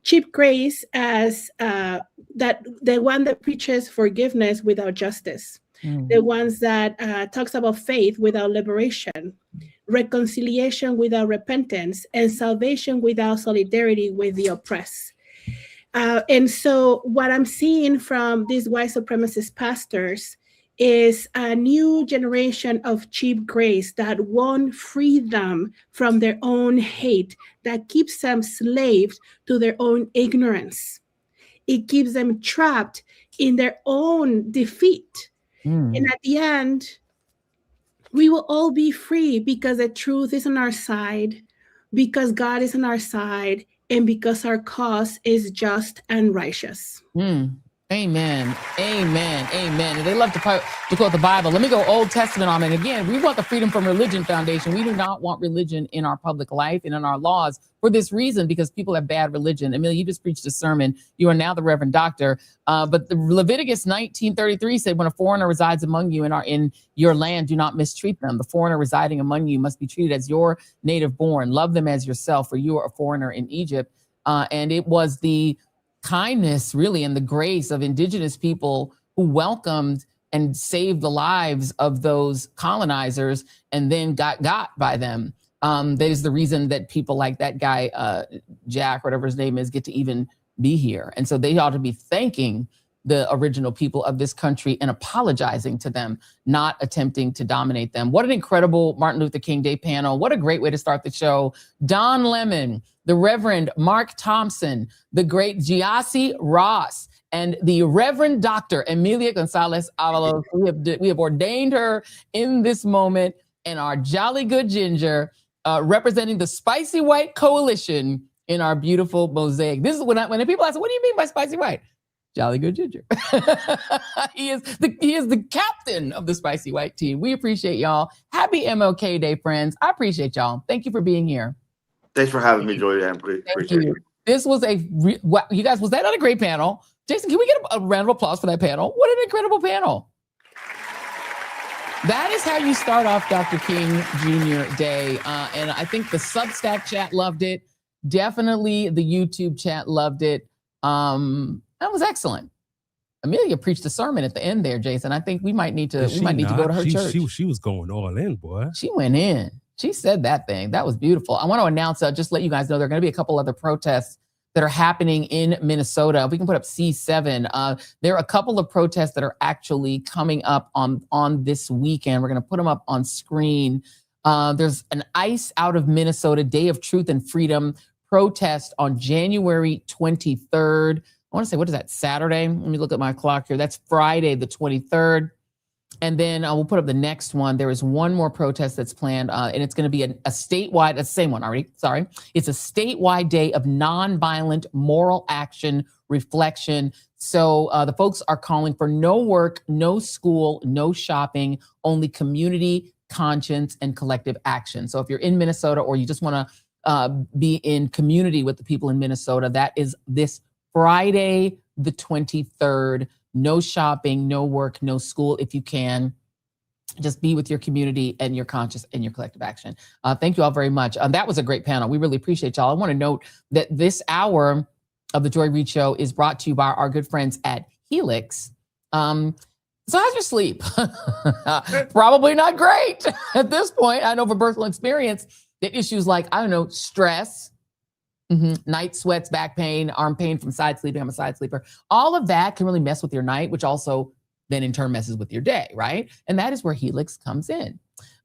Cheap grace as that the one that preaches forgiveness without justice, the ones that talks about faith without liberation, reconciliation without repentance, and salvation without solidarity with the oppressed. And so what I'm seeing from these white supremacist pastors is a new generation of cheap grace that won't free them from their own hate, that keeps them slaves to their own ignorance. It keeps them trapped in their own defeat. And at the end, we will all be free because the truth is on our side, because God is on our side, and because our cause is just and righteous. Amen. Amen. Amen. And they love to quote the Bible. Let me go Old Testament on it. Again, we want the Freedom from Religion Foundation. We do not want religion in our public life and in our laws for this reason, because people have bad religion. Amelia, you just preached a sermon. You are now the Reverend Doctor. But the Leviticus 19:33 said, when a foreigner resides among you and are in your land, do not mistreat them. The foreigner residing among you must be treated as your native born. Love them as yourself, for you are a foreigner in Egypt. And it was the kindness, really, and the grace of indigenous people who welcomed and saved the lives of those colonizers and then got by them. That is the reason that people like that guy, Jack, whatever his name is, get to even be here. And so they ought to be thanking the original people of this country and apologizing to them, not attempting to dominate them. What an incredible Martin Luther King Day panel. What a great way to start the show. Don Lemon, the Reverend Mark Thompson, the great Giassi Ross, and the Reverend Dr. Emilia Gonzalez Avalos. We have ordained her in this moment, and our jolly good ginger representing the Spicy White Coalition in our beautiful mosaic. This is when people ask, what do you mean by Spicy White? Jolly good ginger. He is the captain of the Spicy White team. We appreciate y'all. Happy MLK Day, friends. I appreciate y'all. Thank you for being here. Thanks for having me, Joy. I appreciate it. This was you guys, was that not a great panel? Jason, can we get a round of applause for that panel? What an incredible panel. That is how you start off Dr. King Jr. Day. And I think the Substack chat loved it. Definitely the YouTube chat loved it. That was excellent. Amelia preached a sermon at the end there, Jason. I think we might need to go to her church. She was going all in, boy. She went in. She said that thing. That was beautiful. I want to announce, just let you guys know, there are going to be a couple other protests that are happening in Minnesota. We can put up C7. There are a couple of protests that are actually coming up on this weekend. We're going to put them up on screen. There's an ICE out of Minnesota Day of Truth and Freedom protest on January 23rd. I want to say, what is that, Saturday? Let me look at my clock here. That's Friday, the 23rd. And then we'll put up the next one. There is one more protest that's planned, and it's going to be a statewide, the same one already, sorry. It's a statewide day of nonviolent moral action reflection. So the folks are calling for no work, no school, no shopping, only community, conscience, and collective action. So if you're in Minnesota or you just want to be in community with the people in Minnesota, that is this Friday, the 23rd. No shopping, no work, no school. If you can, just be with your community and your conscious and your collective action. Thank you all very much. That was a great panel. We really appreciate y'all. I want to note that this hour of the Joy Reid Show is brought to you by our good friends at Helix. So how's your sleep? Probably not great at this point. I know from personal experience that issues like, I don't know, stress, night sweats, back pain, arm pain from side sleeping. I'm a side sleeper. All of that can really mess with your night, which also then in turn messes with your day, right? And that is where Helix comes in.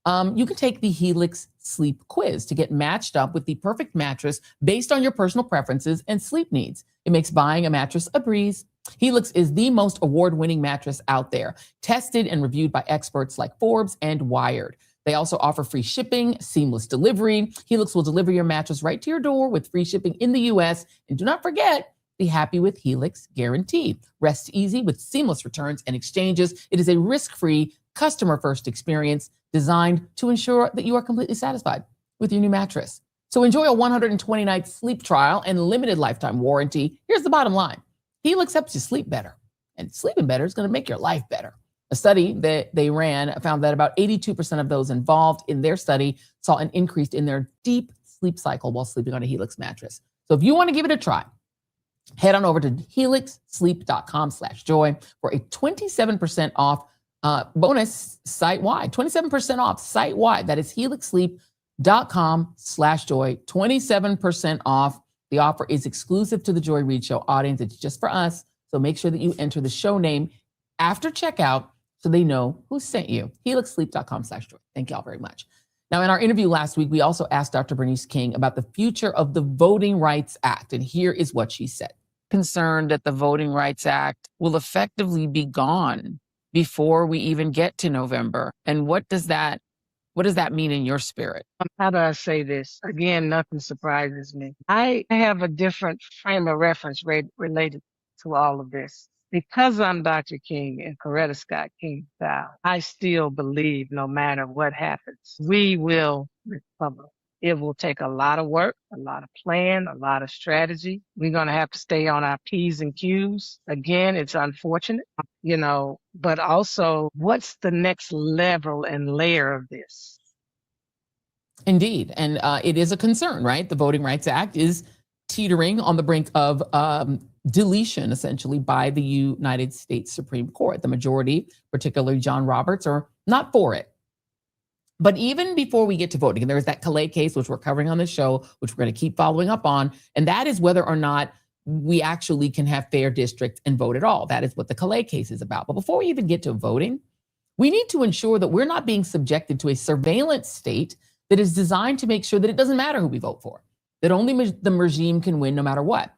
You can take the Helix Sleep Quiz to get matched up with the perfect mattress based on your personal preferences and sleep needs. It makes buying a mattress a breeze. Helix is the most award-winning mattress out there, tested and reviewed by experts like Forbes and Wired. They also offer free shipping, seamless delivery. Helix will deliver your mattress right to your door with free shipping in the US. And do not forget, be happy with Helix Guarantee. Rest easy with seamless returns and exchanges. It is a risk-free, customer-first experience designed to ensure that you are completely satisfied with your new mattress. So enjoy a 120-night sleep trial and limited lifetime warranty. Here's the bottom line. Helix helps you sleep better, and sleeping better is going to make your life better. A study that they ran found that about 82% of those involved in their study saw an increase in their deep sleep cycle while sleeping on a Helix mattress. So if you want to give it a try, head on over to helixsleep.com/joy for a 27% off bonus site-wide. 27% off site-wide. That is helixsleep.com/joy. 27% off. The offer is exclusive to the Joy Reid Show audience. It's just for us. So make sure that you enter the show name after checkout so they know who sent you. helixsleep.com/joy. Thank y'all very much. Now, in our interview last week, we also asked Dr. Bernice King about the future of the Voting Rights Act. And here is what she said. Concerned that the Voting Rights Act will effectively be gone before we even get to November. And what does that mean in your spirit? How do I say this? Again, nothing surprises me. I have a different frame of reference related to all of this. Because I'm Dr. King and Coretta Scott King style, I still believe no matter what happens, we will recover. It will take a lot of work, a lot of plan, a lot of strategy. We're going to have to stay on our P's and Q's. Again, it's unfortunate, but also what's the next level and layer of this? Indeed. And it is a concern, right? The Voting Rights Act is teetering on the brink of deletion, essentially, by the United States Supreme Court. The majority, particularly John Roberts, are not for it. But even before we get to voting, and there's that Calais case, which we're covering on the show, which we're going to keep following up on, and that is whether or not we actually can have fair districts and vote at all. That is what the Calais case is about. But before we even get to voting, we need to ensure that we're not being subjected to a surveillance state that is designed to make sure that it doesn't matter who we vote for, that only the regime can win no matter what.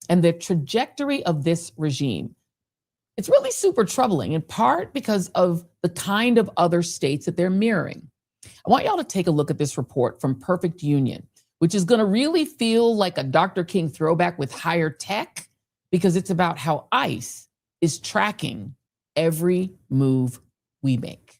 And the trajectory of this regime, it's really super troubling, in part because of the kind of other states that they're mirroring. I want y'all to take a look at this report from Perfect Union, which is going to really feel like a Dr. King throwback with higher tech, because it's about how ICE is tracking every move we make.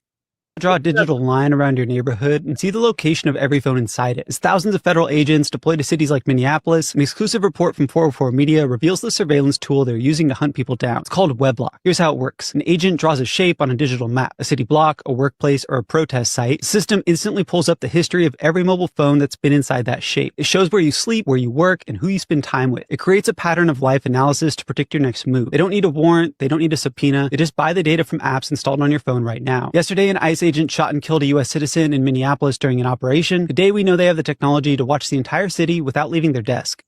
Draw a digital line around your neighborhood and see the location of every phone inside it. As thousands of federal agents deployed to cities like Minneapolis, an exclusive report from 404 Media reveals the surveillance tool they're using to hunt people down. It's called Weblock. Here's how it works. An agent draws a shape on a digital map, a city block, a workplace, or a protest site. The system instantly pulls up the history of every mobile phone that's been inside that shape. It shows where you sleep, where you work, and who you spend time with. It creates a pattern of life analysis to predict your next move. They don't need a warrant. They don't need a subpoena. They just buy the data from apps installed on your phone right now. Yesterday, an ICE agent shot and killed a U.S. citizen in Minneapolis during an operation. Today, we know they have the technology to watch the entire city without leaving their desk.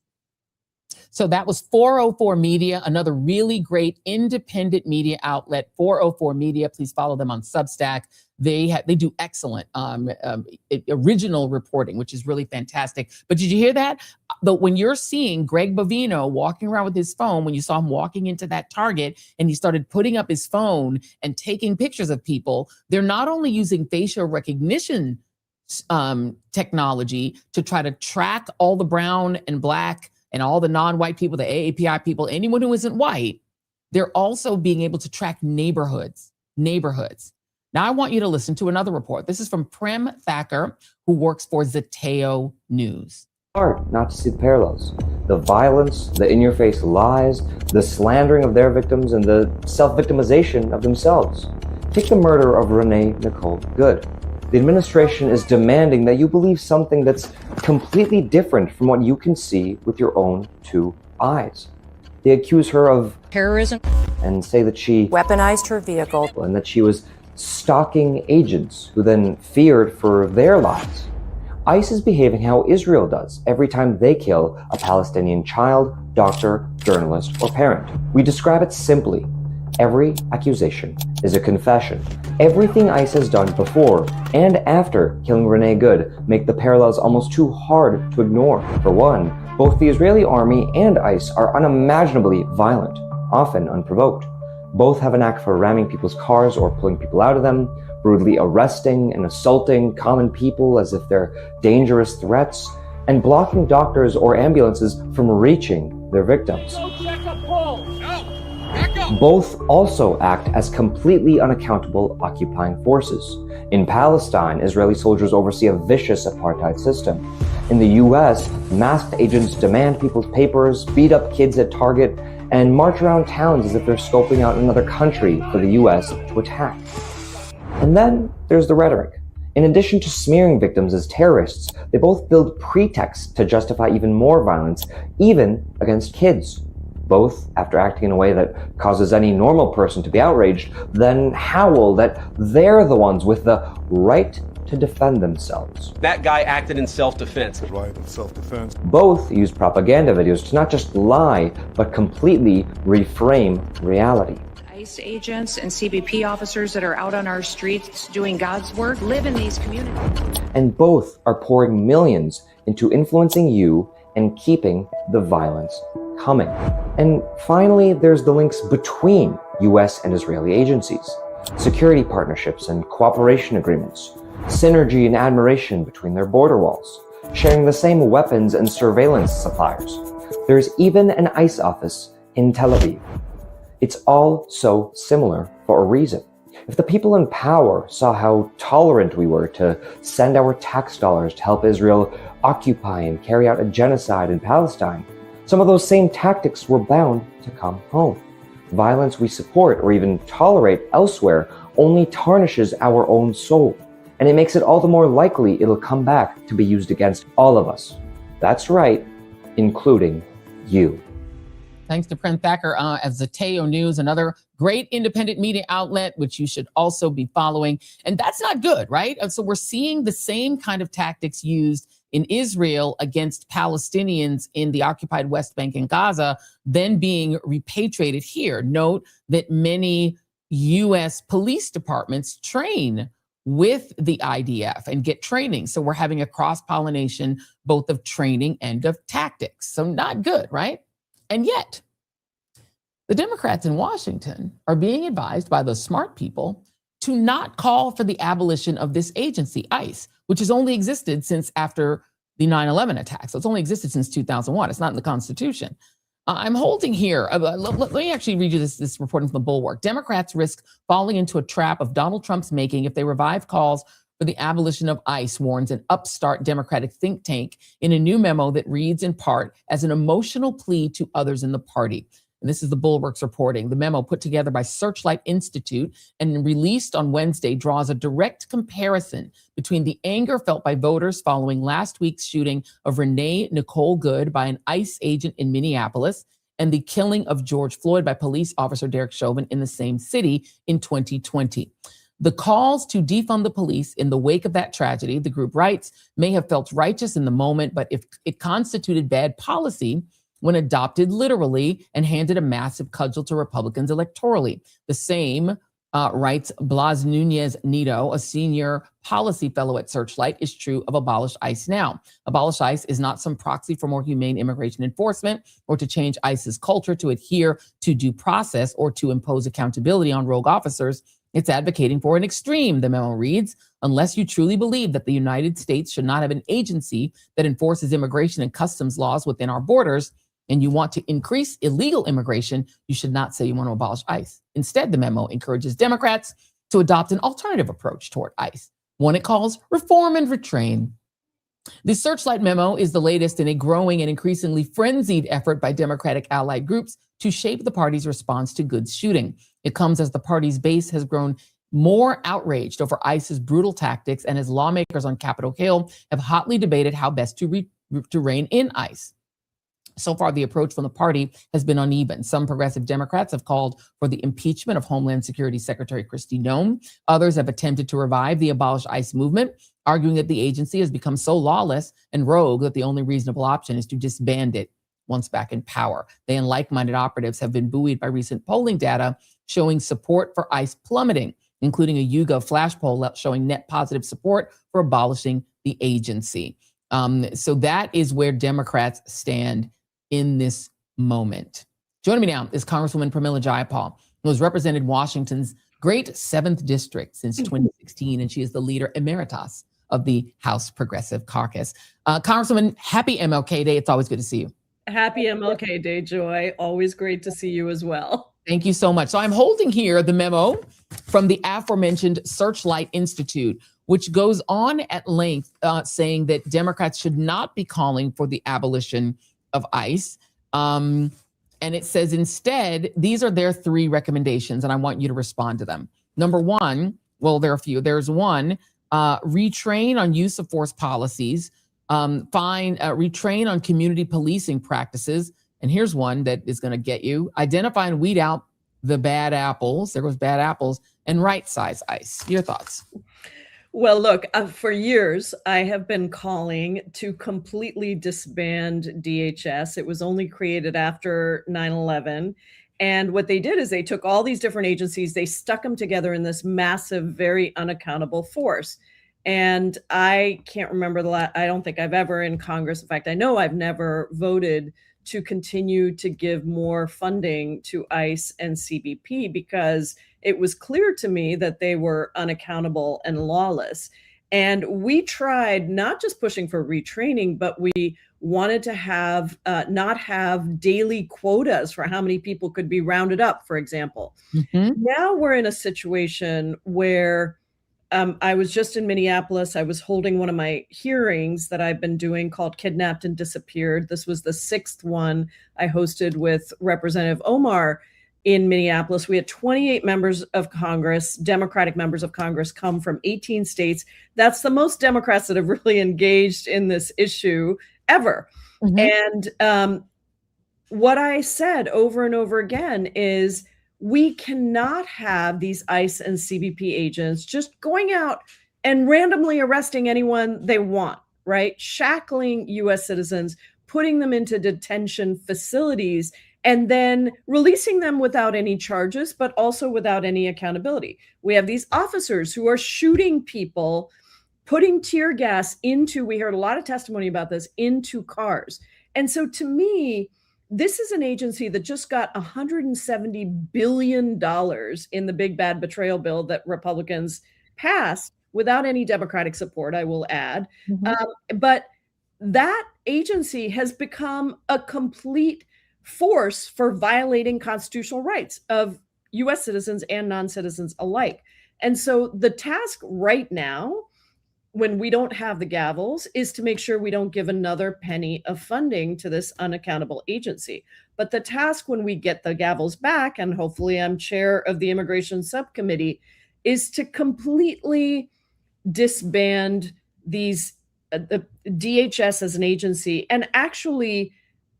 So that was 404 Media, another really great independent media outlet, 404 Media. Please follow them on Substack. They do excellent original reporting, which is really fantastic. But did you hear that? But when you're seeing Greg Bovino walking around with his phone, when you saw him walking into that Target and he started putting up his phone and taking pictures of people, they're not only using facial recognition technology to try to track all the brown and black and all the non-white people, the AAPI people, anyone who isn't white. They're also being able to track neighborhoods. Now, I want you to listen to another report. This is from Prem Thacker, who works for Zeteo News. Hard not to see the parallels. The violence, the in-your-face lies, the slandering of their victims, and the self-victimization of themselves. Take the murder of Renee Nicole Good. The administration is demanding that you believe something that's completely different from what you can see with your own two eyes. They accuse her of terrorism and say that she weaponized her vehicle and that she was stalking agents who then feared for their lives. ICE is behaving how Israel does every time they kill a Palestinian child, doctor, journalist, or parent. We describe it simply. Every accusation is a confession. Everything ICE has done before and after killing Renee Good make the parallels almost too hard to ignore. For one, both the Israeli army and ICE are unimaginably violent, often unprovoked. Both have a knack for ramming people's cars or pulling people out of them, brutally arresting and assaulting common people as if they're dangerous threats, and blocking doctors or ambulances from reaching their victims. Both also act as completely unaccountable occupying forces. In Palestine, Israeli soldiers oversee a vicious apartheid system. In the US, masked agents demand people's papers, beat up kids at Target, and march around towns as if they're scoping out another country for the US to attack. And then there's the rhetoric. In addition to smearing victims as terrorists, they both build pretexts to justify even more violence, even against kids. Both, after acting in a way that causes any normal person to be outraged, then howl that they're the ones with the right to defend themselves. That guy acted in self-defense. Right, in self-defense. Both use propaganda videos to not just lie, but completely reframe reality. ICE agents and CBP officers that are out on our streets doing God's work live in these communities. And both are pouring millions into influencing you and keeping the violence coming. And finally, there's the links between US and Israeli agencies, security partnerships and cooperation agreements, synergy and admiration between their border walls, sharing the same weapons and surveillance suppliers. There's even an ICE office in Tel Aviv. It's all so similar for a reason. If the people in power saw how tolerant we were to send our tax dollars to help Israel occupy and carry out a genocide in Palestine, some of those same tactics were bound to come home. Violence we support or even tolerate elsewhere only tarnishes our own soul, and it makes it all the more likely it'll come back to be used against all of us. That's right, including you. Thanks to Pren Thacker at Zateo News, another great independent media outlet, which you should also be following. And that's not good, right? So we're seeing the same kind of tactics used in Israel against Palestinians in the occupied West Bank and Gaza, then being repatriated here. Note that many U.S. police departments train with the IDF and get training. So we're having a cross-pollination both of training and of tactics. So not good, right? And yet, the Democrats in Washington are being advised by those smart people to not call for the abolition of this agency, ICE, which has only existed since after the 9/11 attacks. So it's only existed since 2001. It's not in the Constitution. I'm holding here. Let me actually read you this reporting from the Bulwark. Democrats risk falling into a trap of Donald Trump's making if they revive calls for the abolition of ICE, warns an upstart Democratic think tank in a new memo that reads in part as an emotional plea to others in the party. And this is the Bulwark's reporting. The memo put together by Searchlight Institute and released on Wednesday draws a direct comparison between the anger felt by voters following last week's shooting of Renee Nicole Good by an ICE agent in Minneapolis and the killing of George Floyd by police officer Derek Chauvin in the same city in 2020. The calls to defund the police in the wake of that tragedy, the group writes, may have felt righteous in the moment, but if it constituted bad policy when adopted literally and handed a massive cudgel to Republicans electorally. The same, writes Blas Nunez Nito, a senior policy fellow at Searchlight, is true of Abolish ICE Now. Abolish ICE is not some proxy for more humane immigration enforcement or to change ICE's culture to adhere to due process or to impose accountability on rogue officers. It's advocating for an extreme, the memo reads, unless you truly believe that the United States should not have an agency that enforces immigration and customs laws within our borders, and you want to increase illegal immigration, you should not say you want to abolish ICE. Instead, the memo encourages Democrats to adopt an alternative approach toward ICE, one it calls reform and retrain. The Searchlight memo is the latest in a growing and increasingly frenzied effort by Democratic allied groups to shape the party's response to Good's shooting. It comes as the party's base has grown more outraged over ICE's brutal tactics and as lawmakers on Capitol Hill have hotly debated how best to rein in ICE. So far, the approach from the party has been uneven. Some progressive Democrats have called for the impeachment of Homeland Security Secretary Kristi Noem. Others have attempted to revive the Abolish ICE movement, arguing that the agency has become so lawless and rogue that the only reasonable option is to disband it once back in power. They and like-minded operatives have been buoyed by recent polling data showing support for ICE plummeting, including a YouGov flash poll showing net positive support for abolishing the agency. So that is where Democrats stand in this moment. Joining me now is Congresswoman Pramila Jayapal. who has represented Washington's great 7th district since 2016, and she is the leader emeritus of the House Progressive Caucus. Congresswoman, happy MLK Day. It's always good to see you. Happy MLK Day, Joy. Always great to see you as well. Thank you so much. So I'm holding here the memo from the aforementioned Searchlight Institute, which goes on at length saying that Democrats should not be calling for the abolition of ICE. And it says instead, these are their 3 recommendations, and I want you to respond to them. Number 1, well, there are a few. There's 1, retrain on use of force policies, retrain on community policing practices. And here's one that is going to get you: identify and weed out the bad apples. There goes bad apples, and right size ICE. Your thoughts? Well, look, for years, I have been calling to completely disband DHS. It was only created after 9/11. And what they did is they took all these different agencies, they stuck them together in this massive, very unaccountable force. And I can't remember I don't think I've ever in Congress, in fact, I know I've never voted to continue to give more funding to ICE and CBP, because it was clear to me that they were unaccountable and lawless. And we tried not just pushing for retraining, but we wanted to have not have daily quotas for how many people could be rounded up, for example. Now we're in a situation where I was just in Minneapolis. I was holding one of my hearings that I've been doing called Kidnapped and Disappeared. This was the 6th one I hosted with Representative Omar in Minneapolis. We had 28 members of Congress, Democratic members of Congress, come from 18 states. That's the most Democrats that have really engaged in this issue ever. And what I said over and over again is, we cannot have these ICE and CBP agents just going out and randomly arresting anyone they want, right? Shackling US citizens, putting them into detention facilities, and then releasing them without any charges, but also without any accountability. We have these officers who are shooting people, putting tear gas into, we heard a lot of testimony about this, into cars. And so to me, this is an agency that just got $170 billion in the big bad betrayal bill that Republicans passed without any Democratic support, I will add. But that agency has become a complete force for violating constitutional rights of US citizens and non-citizens alike. And so the task right now, when we don't have the gavels, is to make sure we don't give another penny of funding to this unaccountable agency. But the task when we get the gavels back, and hopefully I'm chair of the immigration subcommittee, is to completely disband these the DHS as an agency. And actually,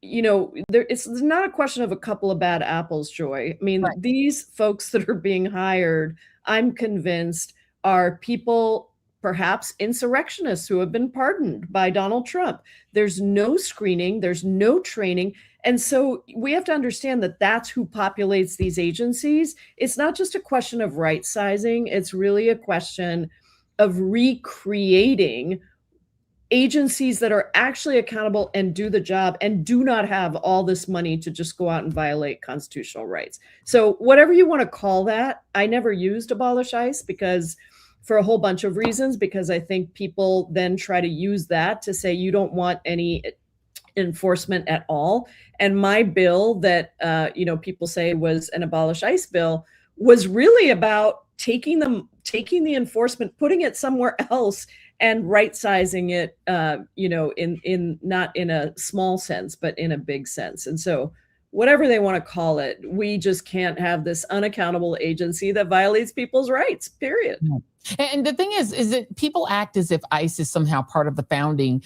you know, it's not a question of a couple of bad apples, Joy. I mean, these folks that are being hired, I'm convinced, are people, perhaps insurrectionists who have been pardoned by Donald Trump. There's no screening, there's no training. And so we have to understand that that's who populates these agencies. It's not just a question of right sizing, it's really a question of recreating agencies that are actually accountable and do the job and do not have all this money to just go out and violate constitutional rights. So whatever you want to call that, I never used abolish ICE because for a whole bunch of reasons, because I think people then try to use that to say you don't want any enforcement at all. And my bill that, people say was an abolish ICE bill was really about taking the enforcement, putting it somewhere else and right sizing it, in not in a small sense, but in a big sense. And so whatever they want to call it, we just can't have this unaccountable agency that violates people's rights, period. And the thing is that people act as if ICE is somehow part of the founding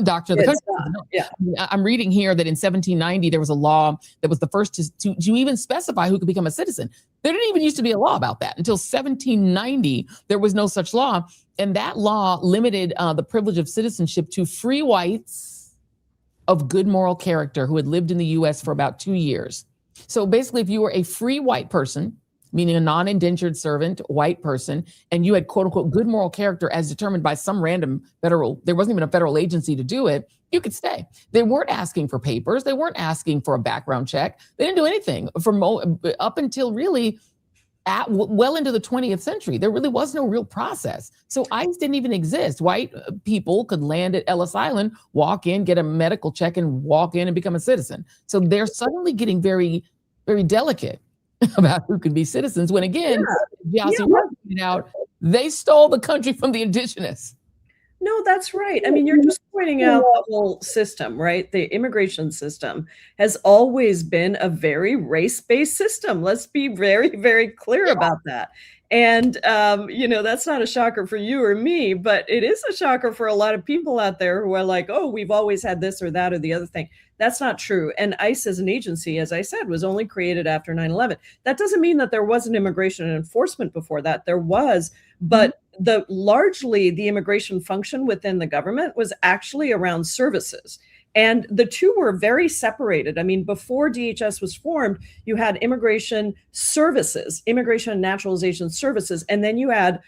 doctrine of the country. Yeah. I'm reading here that in 1790, there was a law that was the first to even specify who could become a citizen. There didn't even used to be a law about that. Until 1790, there was no such law. And that law limited the privilege of citizenship to free whites of good moral character who had lived in the US for about 2 years. So basically, if you were a free white person meaning a non-indentured servant, white person, and you had quote unquote good moral character as determined by some random federal, there wasn't even a federal agency to do it, you could stay. They weren't asking for papers. They weren't asking for a background check. They didn't do anything up until really well into the 20th century. There really was no real process. So ICE didn't even exist. White people could land at Ellis Island, walk in, get a medical check, and walk in and become a citizen. So they're suddenly getting very, very delicate about who can be citizens. When again, pointed out, they stole the country from the indigenous. No, that's right. I mean, you're just pointing out the whole system, right? The immigration system has always been a very race-based system. Let's be very, very clear about that. And, that's not a shocker for you or me, but it is a shocker for a lot of people out there who are like, oh, we've always had this or that or the other thing. That's not true. And ICE as an agency, as I said, was only created after 9/11. That doesn't mean that there wasn't immigration and enforcement before that. There was, but largely the immigration function within the government was actually around services. And the two were very separated. I mean, before DHS was formed, you had immigration services, immigration and naturalization services, and then you had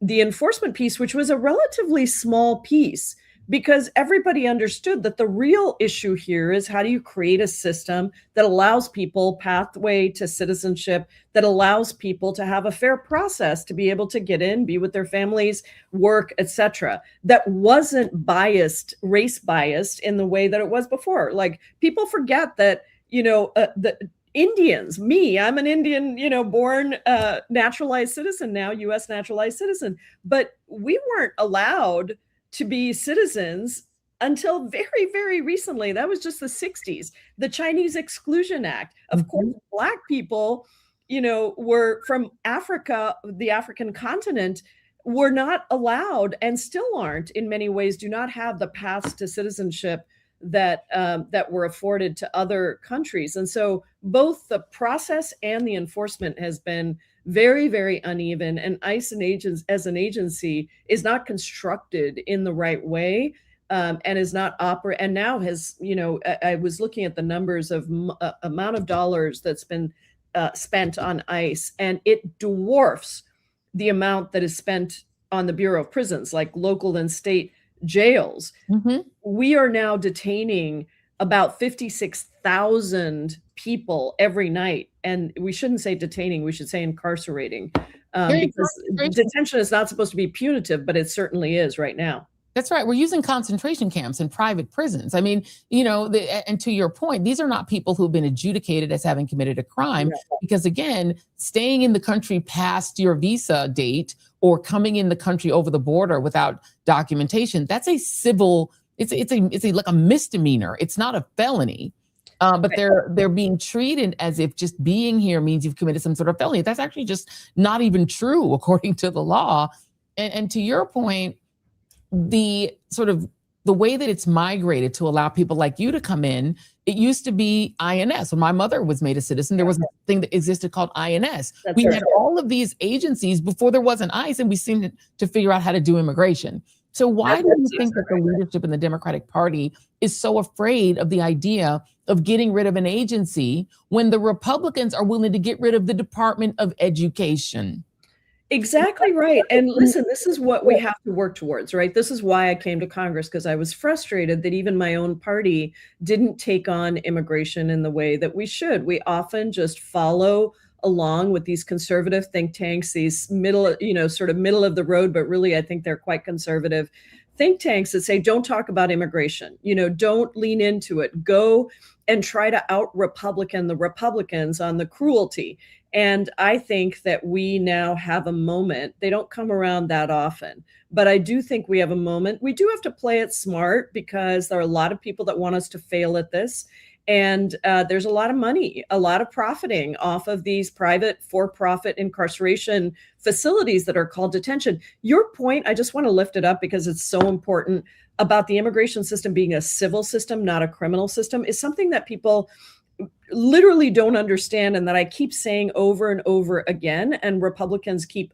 the enforcement piece, which was a relatively small piece, because everybody understood that the real issue here is how do you create a system that allows people pathway to citizenship, that allows people to have a fair process to be able to get in, be with their families, work, etc. That wasn't biased, race biased in the way that it was before. Like people forget that, the Indians, I'm an Indian, born naturalized citizen now, US naturalized citizen, but we weren't allowed to be citizens until very, very recently. That was just the 60s. The Chinese Exclusion Act. Of course, Black people, were from Africa, the African continent, were not allowed and still aren't in many ways, do not have the paths to citizenship that were afforded to other countries. And so both the process and the enforcement has been very, very uneven, and ICE as an agency is not constructed in the right way, and is not and now has, I was looking at the numbers of amount of dollars that's been spent on ICE, and it dwarfs the amount that is spent on the Bureau of Prisons, like local and state jails. We are now detaining about 56,000 people every night. And we shouldn't say detaining, we should say incarcerating, because detention is not supposed to be punitive, but it certainly is right now. That's right. We're using concentration camps and private prisons. I mean, and to your point, these are not people who've been adjudicated as having committed a crime, because again, staying in the country past your visa date or coming in the country over the border without documentation, that's a civil, it's like a misdemeanor. It's not a felony. But they're being treated as if just being here means you've committed some sort of felony. That's actually just not even true according to the law. And to your point, the way that it's migrated to allow people like you to come in, it used to be INS. When my mother was made a citizen, there was a thing that existed called INS. We had all of these agencies before there was an ICE, and we seemed to figure out how to do immigration. So why do you think that the leadership in the Democratic Party is so afraid of the idea of getting rid of an agency when the Republicans are willing to get rid of the Department of Education? Exactly right. And listen, this is what we have to work towards, right? This is why I came to Congress, because I was frustrated that even my own party didn't take on immigration in the way that we should. We often just follow along with these conservative think tanks, these middle, sort of middle of the road, but really I think they're quite conservative think tanks that say, don't talk about immigration, don't lean into it, go and try to out-Republican the Republicans on the cruelty. And I think that we now have a moment. They don't come around that often, but I do think we have a moment. We do have to play it smart because there are a lot of people that want us to fail at this. And there's a lot of money, a lot of profiting off of these private for-profit incarceration facilities that are called detention. Your point, I just want to lift it up because it's so important, about the immigration system being a civil system, not a criminal system, is something that people literally don't understand, and that I keep saying over and over again. And Republicans keep,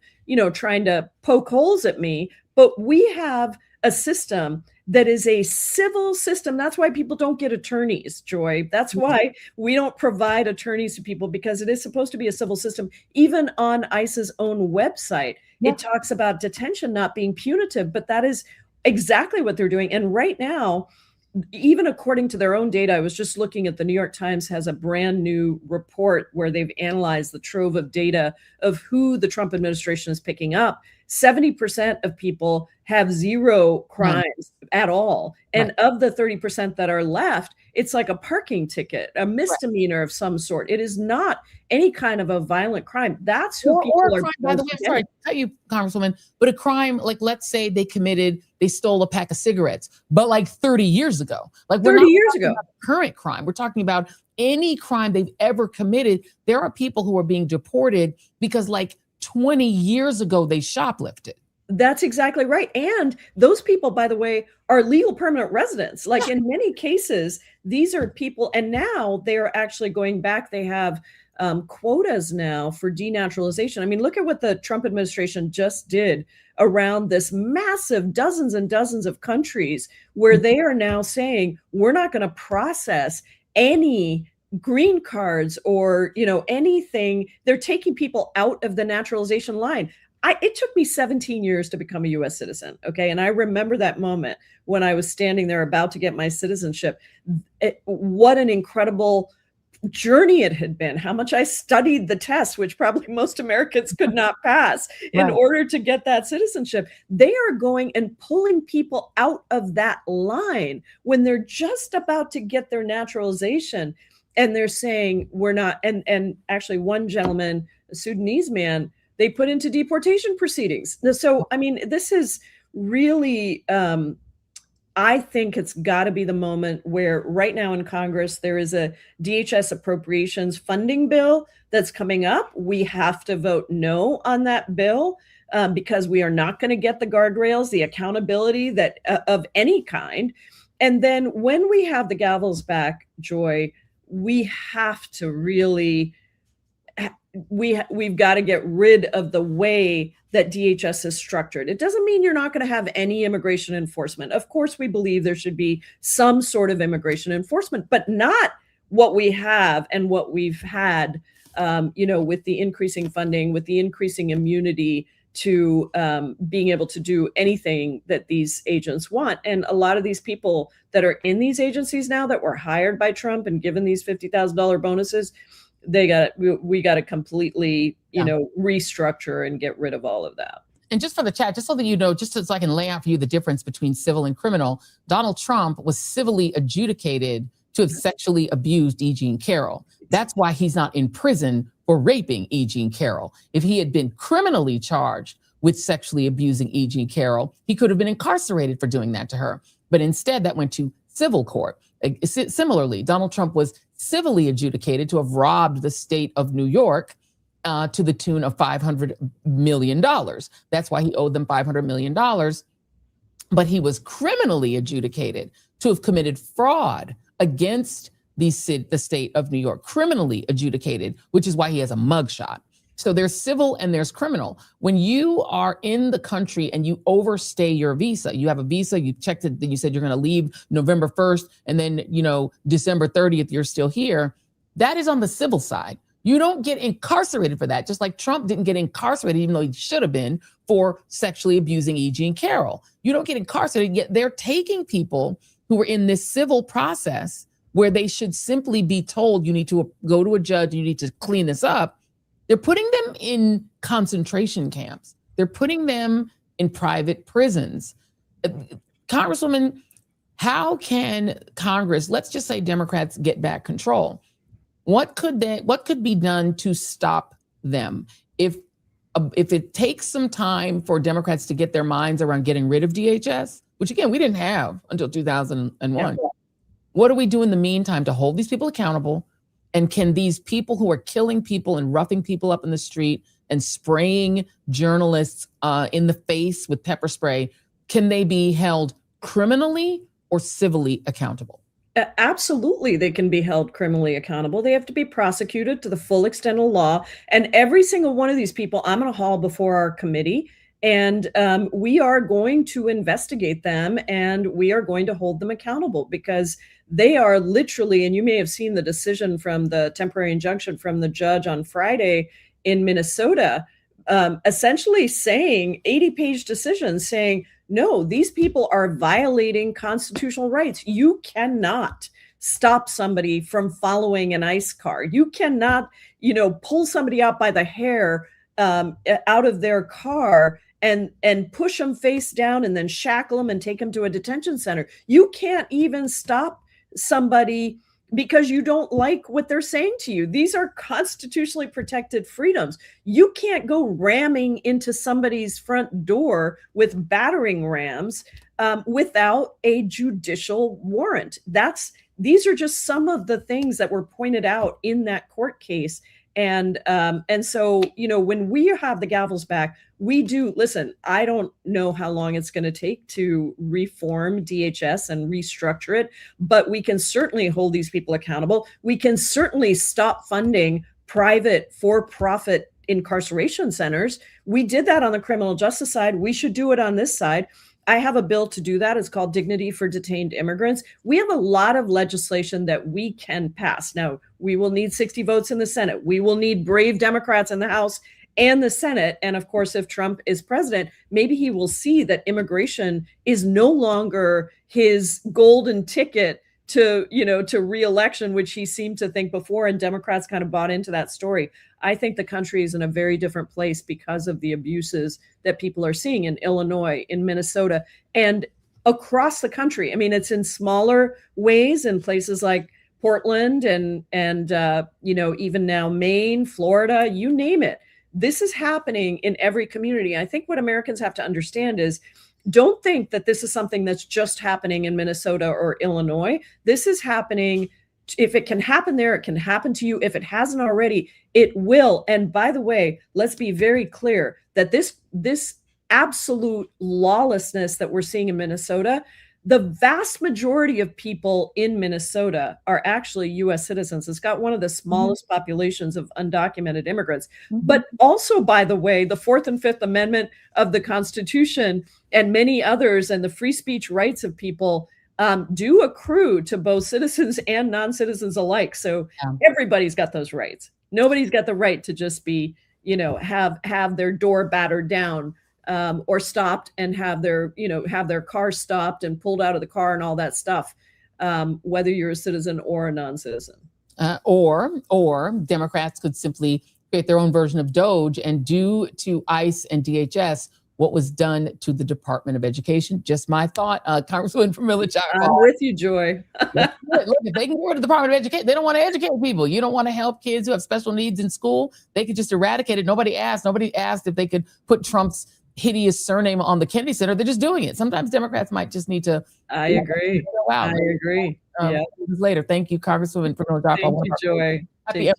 trying to poke holes at me. But we have a system that is a civil system. That's why people don't get attorneys, Joy. That's why we don't provide attorneys to people, because it is supposed to be a civil system. Even on ICE's own website, it talks about detention not being punitive, but that is exactly what they're doing. And right now, even according to their own data, I was just looking at the New York Times has a brand new report where they've analyzed the trove of data of who the Trump administration is picking up. 70% of people have zero crimes at all. And of the 30% that are left, it's like a parking ticket, a misdemeanor of some sort. It is not any kind of a violent crime. That's who people or are. crime, by the way, sorry to cut you, Congresswoman, but a crime, like let's say they stole a pack of cigarettes, but like 30 years ago. Like 30 years ago. Current crime. We're talking about any crime they've ever committed. There are people who are being deported because like 20 years ago they shoplifted. That's exactly right. And those people, by the way, are legal permanent residents. Like in many cases, these are people, and now they are actually going back. They have quotas now for denaturalization. I mean, look at what the Trump administration just did around this massive dozens and dozens of countries where they are now saying, we're not going to process any green cards or, anything. They're taking people out of the naturalization line. It took me 17 years to become a US citizen. Okay. And I remember that moment when I was standing there about to get my citizenship. What an incredible journey it had been, how much I studied the test, which probably most Americans could not pass in order to get that citizenship. They are going and pulling people out of that line when they're just about to get their naturalization. And they're saying, we're not. And actually one gentleman, a Sudanese man, they put into deportation proceedings. So, I mean, this is really, I think it's got to be the moment where right now in Congress, there is a DHS appropriations funding bill that's coming up. We have to vote no on that bill because we are not going to get the guardrails, the accountability that of any kind. And then when we have the gavels back, Joy, we have to really, we've got to get rid of the way that DHS is structured. It doesn't mean you're not going to have any immigration enforcement. Of course, we believe there should be some sort of immigration enforcement, but not what we have and what we've had, with the increasing funding, with the increasing immunity to being able to do anything that these agents want. And a lot of these people that are in these agencies now that were hired by Trump and given these $50,000 bonuses, we got to completely, restructure and get rid of all of that. And just for the chat, just so that you know, just so I can lay out for you the difference between civil and criminal, Donald Trump was civilly adjudicated to have sexually abused E. Jean Carroll. That's why he's not in prison for raping E. Jean Carroll. If he had been criminally charged with sexually abusing E. Jean Carroll, he could have been incarcerated for doing that to her. But instead, that went to civil court. Similarly, Donald Trump was civilly adjudicated to have robbed the state of New York to the tune of $500 million. That's why he owed them $500 million. But he was criminally adjudicated to have committed fraud against the state of New York, criminally adjudicated, which is why he has a mugshot. So there's civil and there's criminal. When you are in the country and you overstay your visa, you have a visa, you checked it, you said you're going to leave November 1st, and then, December 30th, you're still here. That is on the civil side. You don't get incarcerated for that, just like Trump didn't get incarcerated, even though he should have been, for sexually abusing E. Jean Carroll. You don't get incarcerated, yet they're taking people who are in this civil process where they should simply be told, you need to go to a judge, you need to clean this up. They're putting them in concentration camps. They're putting them in private prisons. Congresswoman, how can Congress, let's just say Democrats get back control, what could be done to stop them? If it takes some time for Democrats to get their minds around getting rid of DHS, which again, we didn't have until 2001, what do we do in the meantime to hold these people accountable? And can these people who are killing people and roughing people up in the street and spraying journalists in the face with pepper spray, can they be held criminally or civilly accountable? Absolutely, they can be held criminally accountable. They have to be prosecuted to the full extent of law. And every single one of these people, I'm going to haul before our committee And we are going to investigate them, and we are going to hold them accountable, because they are literally, and you may have seen the decision from the temporary injunction from the judge on Friday in Minnesota, essentially saying, 80-page decision saying, no, these people are violating constitutional rights. You cannot stop somebody from following an ICE car. You cannot, pull somebody out by the hair out of their car and push them face down and then shackle them and take them to a detention center. You can't even stop somebody because you don't like what they're saying to you. These are constitutionally protected freedoms. You can't go ramming into somebody's front door with battering rams without a judicial warrant. These are just some of the things that were pointed out in that court case. And so, when we have the gavels back, we do listen. I don't know how long it's going to take to reform DHS and restructure it, but we can certainly hold these people accountable. We can certainly stop funding private for-profit incarceration centers. We did that on the criminal justice side. We should do it on this side. I have a bill to do that. It's called Dignity for Detained Immigrants. We have a lot of legislation that we can pass. Now, we will need 60 votes in the Senate. We will need brave Democrats in the House and the Senate. And of course, if Trump is president, maybe he will see that immigration is no longer his golden ticket to re-election, which he seemed to think before, and Democrats kind of bought into that story. I think the country is in a very different place because of the abuses that people are seeing in Illinois, in Minnesota, and across the country. I mean, it's in smaller ways in places like Portland and even now Maine, Florida, you name it. This is happening in every community. I think what Americans have to understand is, don't think that this is something that's just happening in Minnesota or Illinois. This is happening. If it can happen there, it can happen to you. If it hasn't already, it will. And by the way, let's be very clear that this absolute lawlessness that we're seeing in Minnesota, the vast majority of people in Minnesota are actually U.S. citizens. It's got one of the smallest populations of undocumented immigrants. But also, by the way, the Fourth and Fifth Amendment of the Constitution and many others, and the free speech rights of people do accrue to both citizens and non-citizens alike. So everybody's got those rights. Nobody's got the right to just be, have their door battered down or stopped and have their car stopped and pulled out of the car and all that stuff, whether you're a citizen or a non-citizen. Or Democrats could simply create their own version of DOGE and do to ICE and DHS what was done to the Department of Education. Just my thought, Congresswoman from Military. I'm with you, Joy. Look, if they can go to the Department of Education, they don't want to educate people. You don't want to help kids who have special needs in school. They could just eradicate it. Nobody asked if they could put Trump's hideous surname on the Kennedy Center. They're just doing it. Sometimes Democrats might just need to. I agree. I agree. Yeah. Later. Thank you, Congresswoman from Military. Thank you, Joy. Happy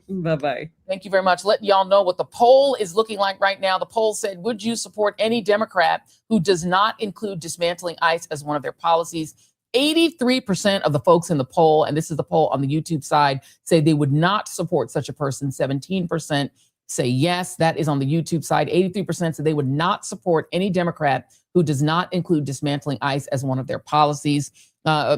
Bye-bye. Thank you very much. Letting y'all know what the poll is looking like right now. The poll said, would you support any Democrat who does not include dismantling ICE as one of their policies? 83% of the folks in the poll, and this is the poll on the YouTube side, say they would not support such a person. 17% say yes. That is on the YouTube side. 83% say they would not support any Democrat who does not include dismantling ICE as one of their policies.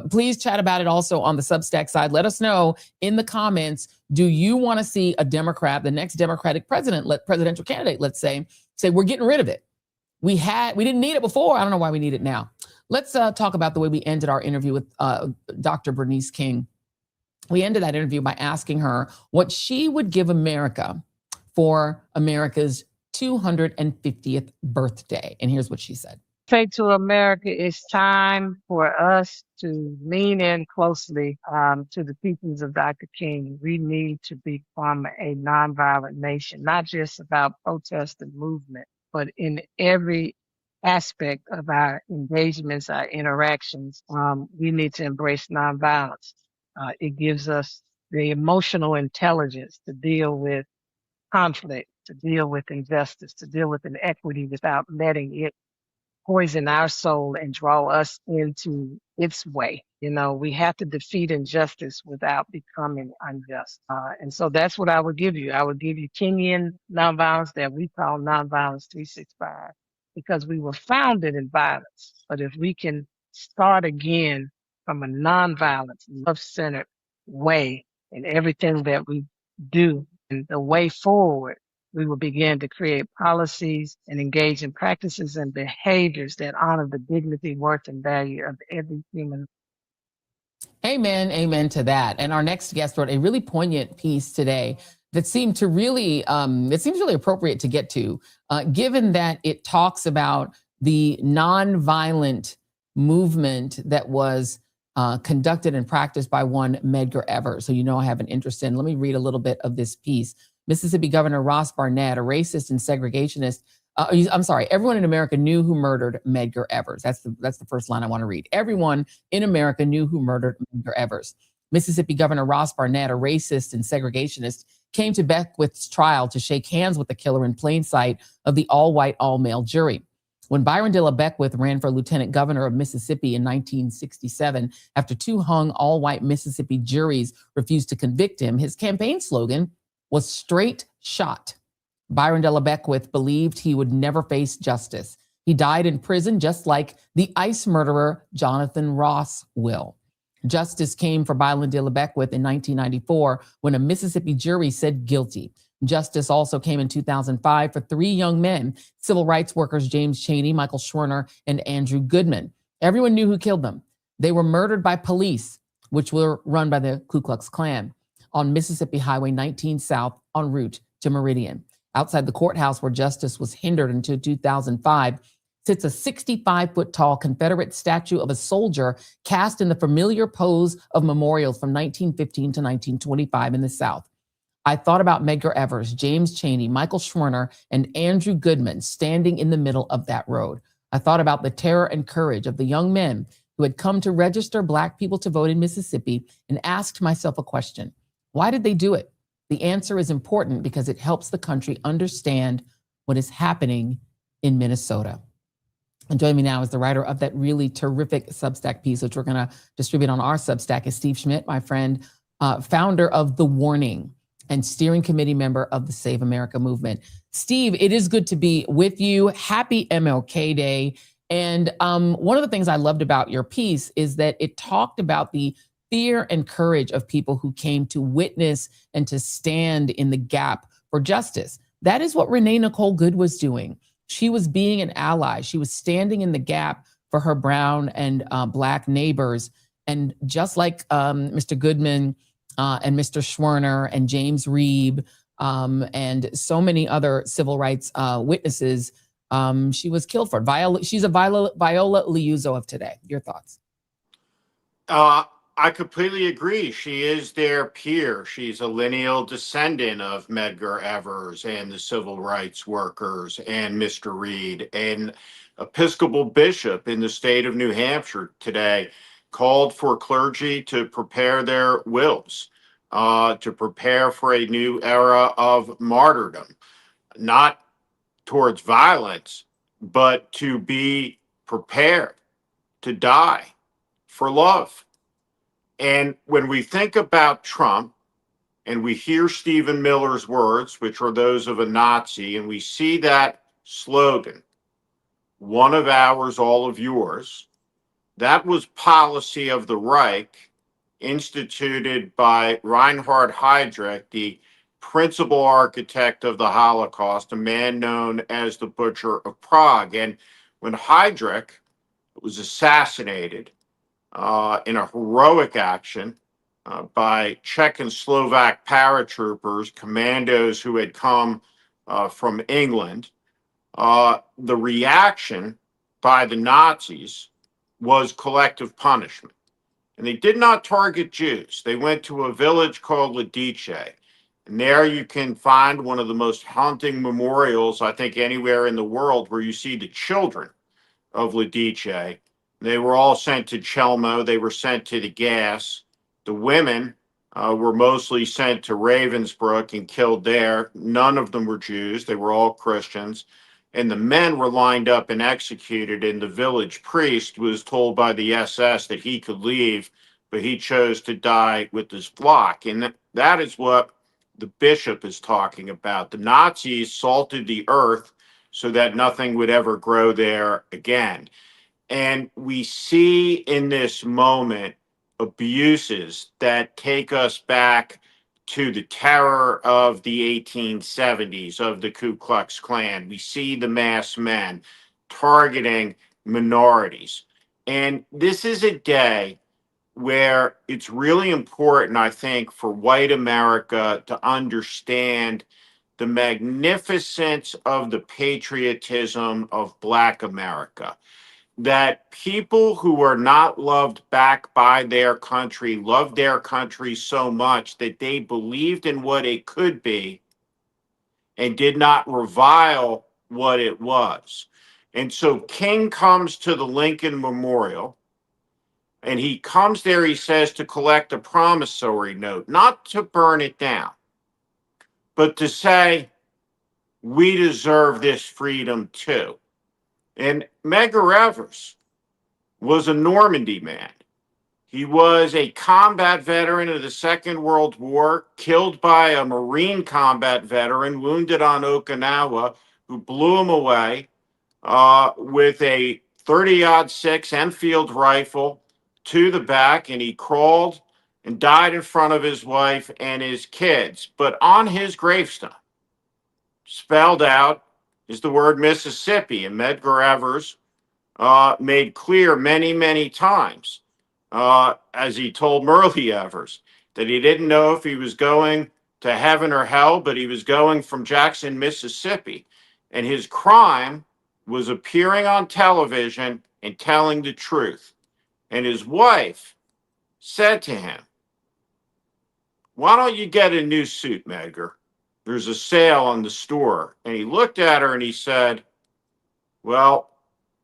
Please chat about it also on the Substack side. Let us know in the comments, do you want to see a Democrat, the next Democratic presidential candidate, let's say we're getting rid of it. We didn't need it before. I don't know why we need it now. Let's talk about the way we ended our interview with Dr. Bernice King. We ended that interview by asking her what she would give America for America's 250th birthday. And here's what she said. Say to America, it's time for us to lean in closely to the teachings of Dr. King. We need to become a nonviolent nation, not just about protest and movement, but in every aspect of our engagements, our interactions. We need to embrace nonviolence. It gives us the emotional intelligence to deal with conflict, to deal with injustice, to deal with inequity without letting it poison our soul and draw us into its way. We have to defeat injustice without becoming unjust. And so that's what I would give you. I would give you Kenyan nonviolence that we call Nonviolence 365, because we were founded in violence. But if we can start again from a nonviolent, love-centered way in everything that we do, and the way forward, we will begin to create policies and engage in practices and behaviors that honor the dignity, worth, and value of every human. Amen, amen to that. And our next guest wrote a really poignant piece today that seemed to really, it seems really appropriate to get to, given that it talks about the nonviolent movement that was conducted and practiced by one Medgar Evers, who I have an interest in. Let me read a little bit of this piece. Mississippi Governor Ross Barnett, a racist and segregationist, everyone in America knew who murdered Medgar Evers. That's the first line I want to read. Everyone in America knew who murdered Medgar Evers. Mississippi Governor Ross Barnett, a racist and segregationist, came to Beckwith's trial to shake hands with the killer in plain sight of the all-white, all-male jury. When Byron Dilla Beckwith ran for lieutenant governor of Mississippi in 1967, after two hung all-white Mississippi juries refused to convict him, his campaign slogan was "Straight Shot." Byron Dilla Beckwith believed he would never face justice. He died in prison just like the ICE murderer Jonathan Ross will. Justice came for Byron Dilla Beckwith in 1994 when a Mississippi jury said guilty. Justice also came in 2005 for three young men, civil rights workers James Chaney, Michael Schwerner, and Andrew Goodman. Everyone knew who killed them. They were murdered by police, which were run by the Ku Klux Klan, on Mississippi Highway 19 South en route to Meridian. Outside the courthouse where justice was hindered until 2005 sits a 65-foot tall Confederate statue of a soldier cast in the familiar pose of memorials from 1915 to 1925 in the South. I thought about Medgar Evers, James Chaney, Michael Schwerner, and Andrew Goodman standing in the middle of that road. I thought about the terror and courage of the young men who had come to register Black people to vote in Mississippi, and asked myself a question. Why did they do it? The answer is important because it helps the country understand what is happening in Minnesota. And joining me now is the writer of that really terrific Substack piece, which we're going to distribute on our Substack, is Steve Schmidt, my friend, founder of The Warning and steering committee member of the Save America movement. Steve, it is good to be with you. Happy MLK Day. And one of the things I loved about your piece is that it talked about the fear and courage of people who came to witness and to stand in the gap for justice. That is what Renee Nicole Good was doing. She was being an ally. She was standing in the gap for her brown and Black neighbors. And just like Mr. Goodman and Mr. Schwerner and James Reid and so many other civil rights witnesses, she was killed for it. She's a Viola Liuzzo of today. Your thoughts? I completely agree. She is their peer. She's a lineal descendant of Medgar Evers and the civil rights workers and Mr. Reid. An Episcopal bishop in the state of New Hampshire today called for clergy to prepare their wills, to prepare for a new era of martyrdom, not towards violence, but to be prepared to die for love. And when we think about Trump and we hear Stephen Miller's words, which are those of a Nazi, and we see that slogan, "One of ours, all of yours," that was policy of the Reich, instituted by Reinhard Heydrich, the principal architect of the Holocaust, a man known as the Butcher of Prague. And when Heydrich was assassinated, in a heroic action by Czech and Slovak paratroopers, commandos who had come from England, the reaction by the Nazis was collective punishment. And they did not target Jews. They went to a village called Lidice. And there you can find one of the most haunting memorials, I think, anywhere in the world, where you see the children of Lidice. They were all sent to Chelmo. They were sent to the gas. The women were mostly sent to Ravensbrück and killed there. None of them were Jews. They were all Christians. and the men were lined up and executed, and the village priest was told by the SS that he could leave, but he chose to die with his flock. And that is what the bishop is talking about. The Nazis salted the earth so that nothing would ever grow there again. And we see in this moment abuses that take us back to the terror of the 1870s, of the Ku Klux Klan. We see the masked men targeting minorities. And this is a day where it's really important, I think, for white America to understand the magnificence of the patriotism of Black America. That people who are not loved back by their country loved their country so much that they believed in what it could be and did not revile what it was. And so King comes to the Lincoln Memorial, and he comes there, he says, to collect a promissory note, not to burn it down, but to say, we deserve this freedom too. And Medgar Evers was a Normandy man. He was a combat veteran of the Second World War, killed by a Marine combat veteran, wounded on Okinawa, who blew him away with a 30-06 Enfield rifle to the back, and he crawled and died in front of his wife and his kids. But on his gravestone, spelled out, is the word Mississippi, and Medgar Evers made clear many, many times, as he told Murley Evers, that he didn't know if he was going to heaven or hell, but he was going from Jackson, Mississippi. And his crime was appearing on television and telling the truth. And his wife said to him, why don't you get a new suit, Medgar? There's a sale on the store. And he looked at her and he said, well,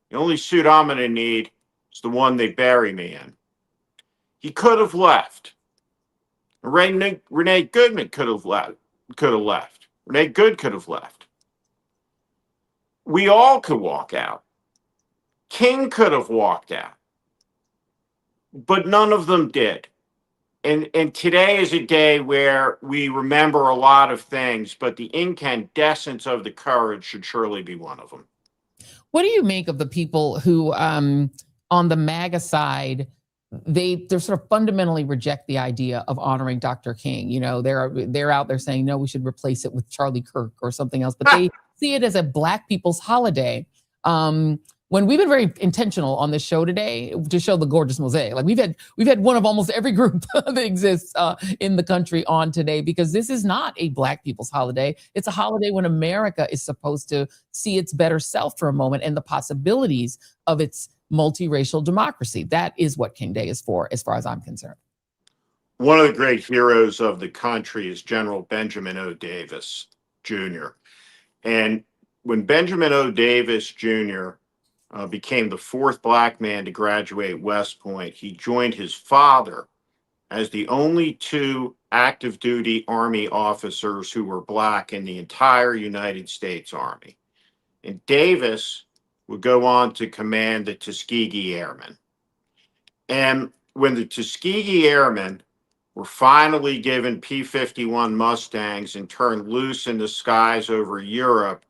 the only suit I'm going to need is the one they bury me in. He could have left. Renee Goodman could have left. Renee Good could have left. We all could walk out. King could have walked out. But none of them did. And today is a day where we remember a lot of things, but the incandescence of the courage should surely be one of them. What do you make of the people who, on the MAGA side, they're sort of fundamentally reject the idea of honoring Dr. King? You know, they're out there saying, no, we should replace it with Charlie Kirk or something else, but they see it as a Black people's holiday. When we've been very intentional on this show today to show the gorgeous mosaic, like we've had one of almost every group that exists in the country on today, because this is not a Black people's holiday. It's a holiday when America is supposed to see its better self for a moment and the possibilities of its multiracial democracy. That is what King Day is for, as far as I'm concerned. One of the great heroes of the country is General Benjamin O. Davis Jr. And when Benjamin O. Davis Jr. Became the fourth Black man to graduate West Point, he joined his father as the only two active duty Army officers who were Black in the entire United States Army. And Davis would go on to command the Tuskegee Airmen. And when the Tuskegee Airmen were finally given P-51 Mustangs and turned loose in the skies over Europe,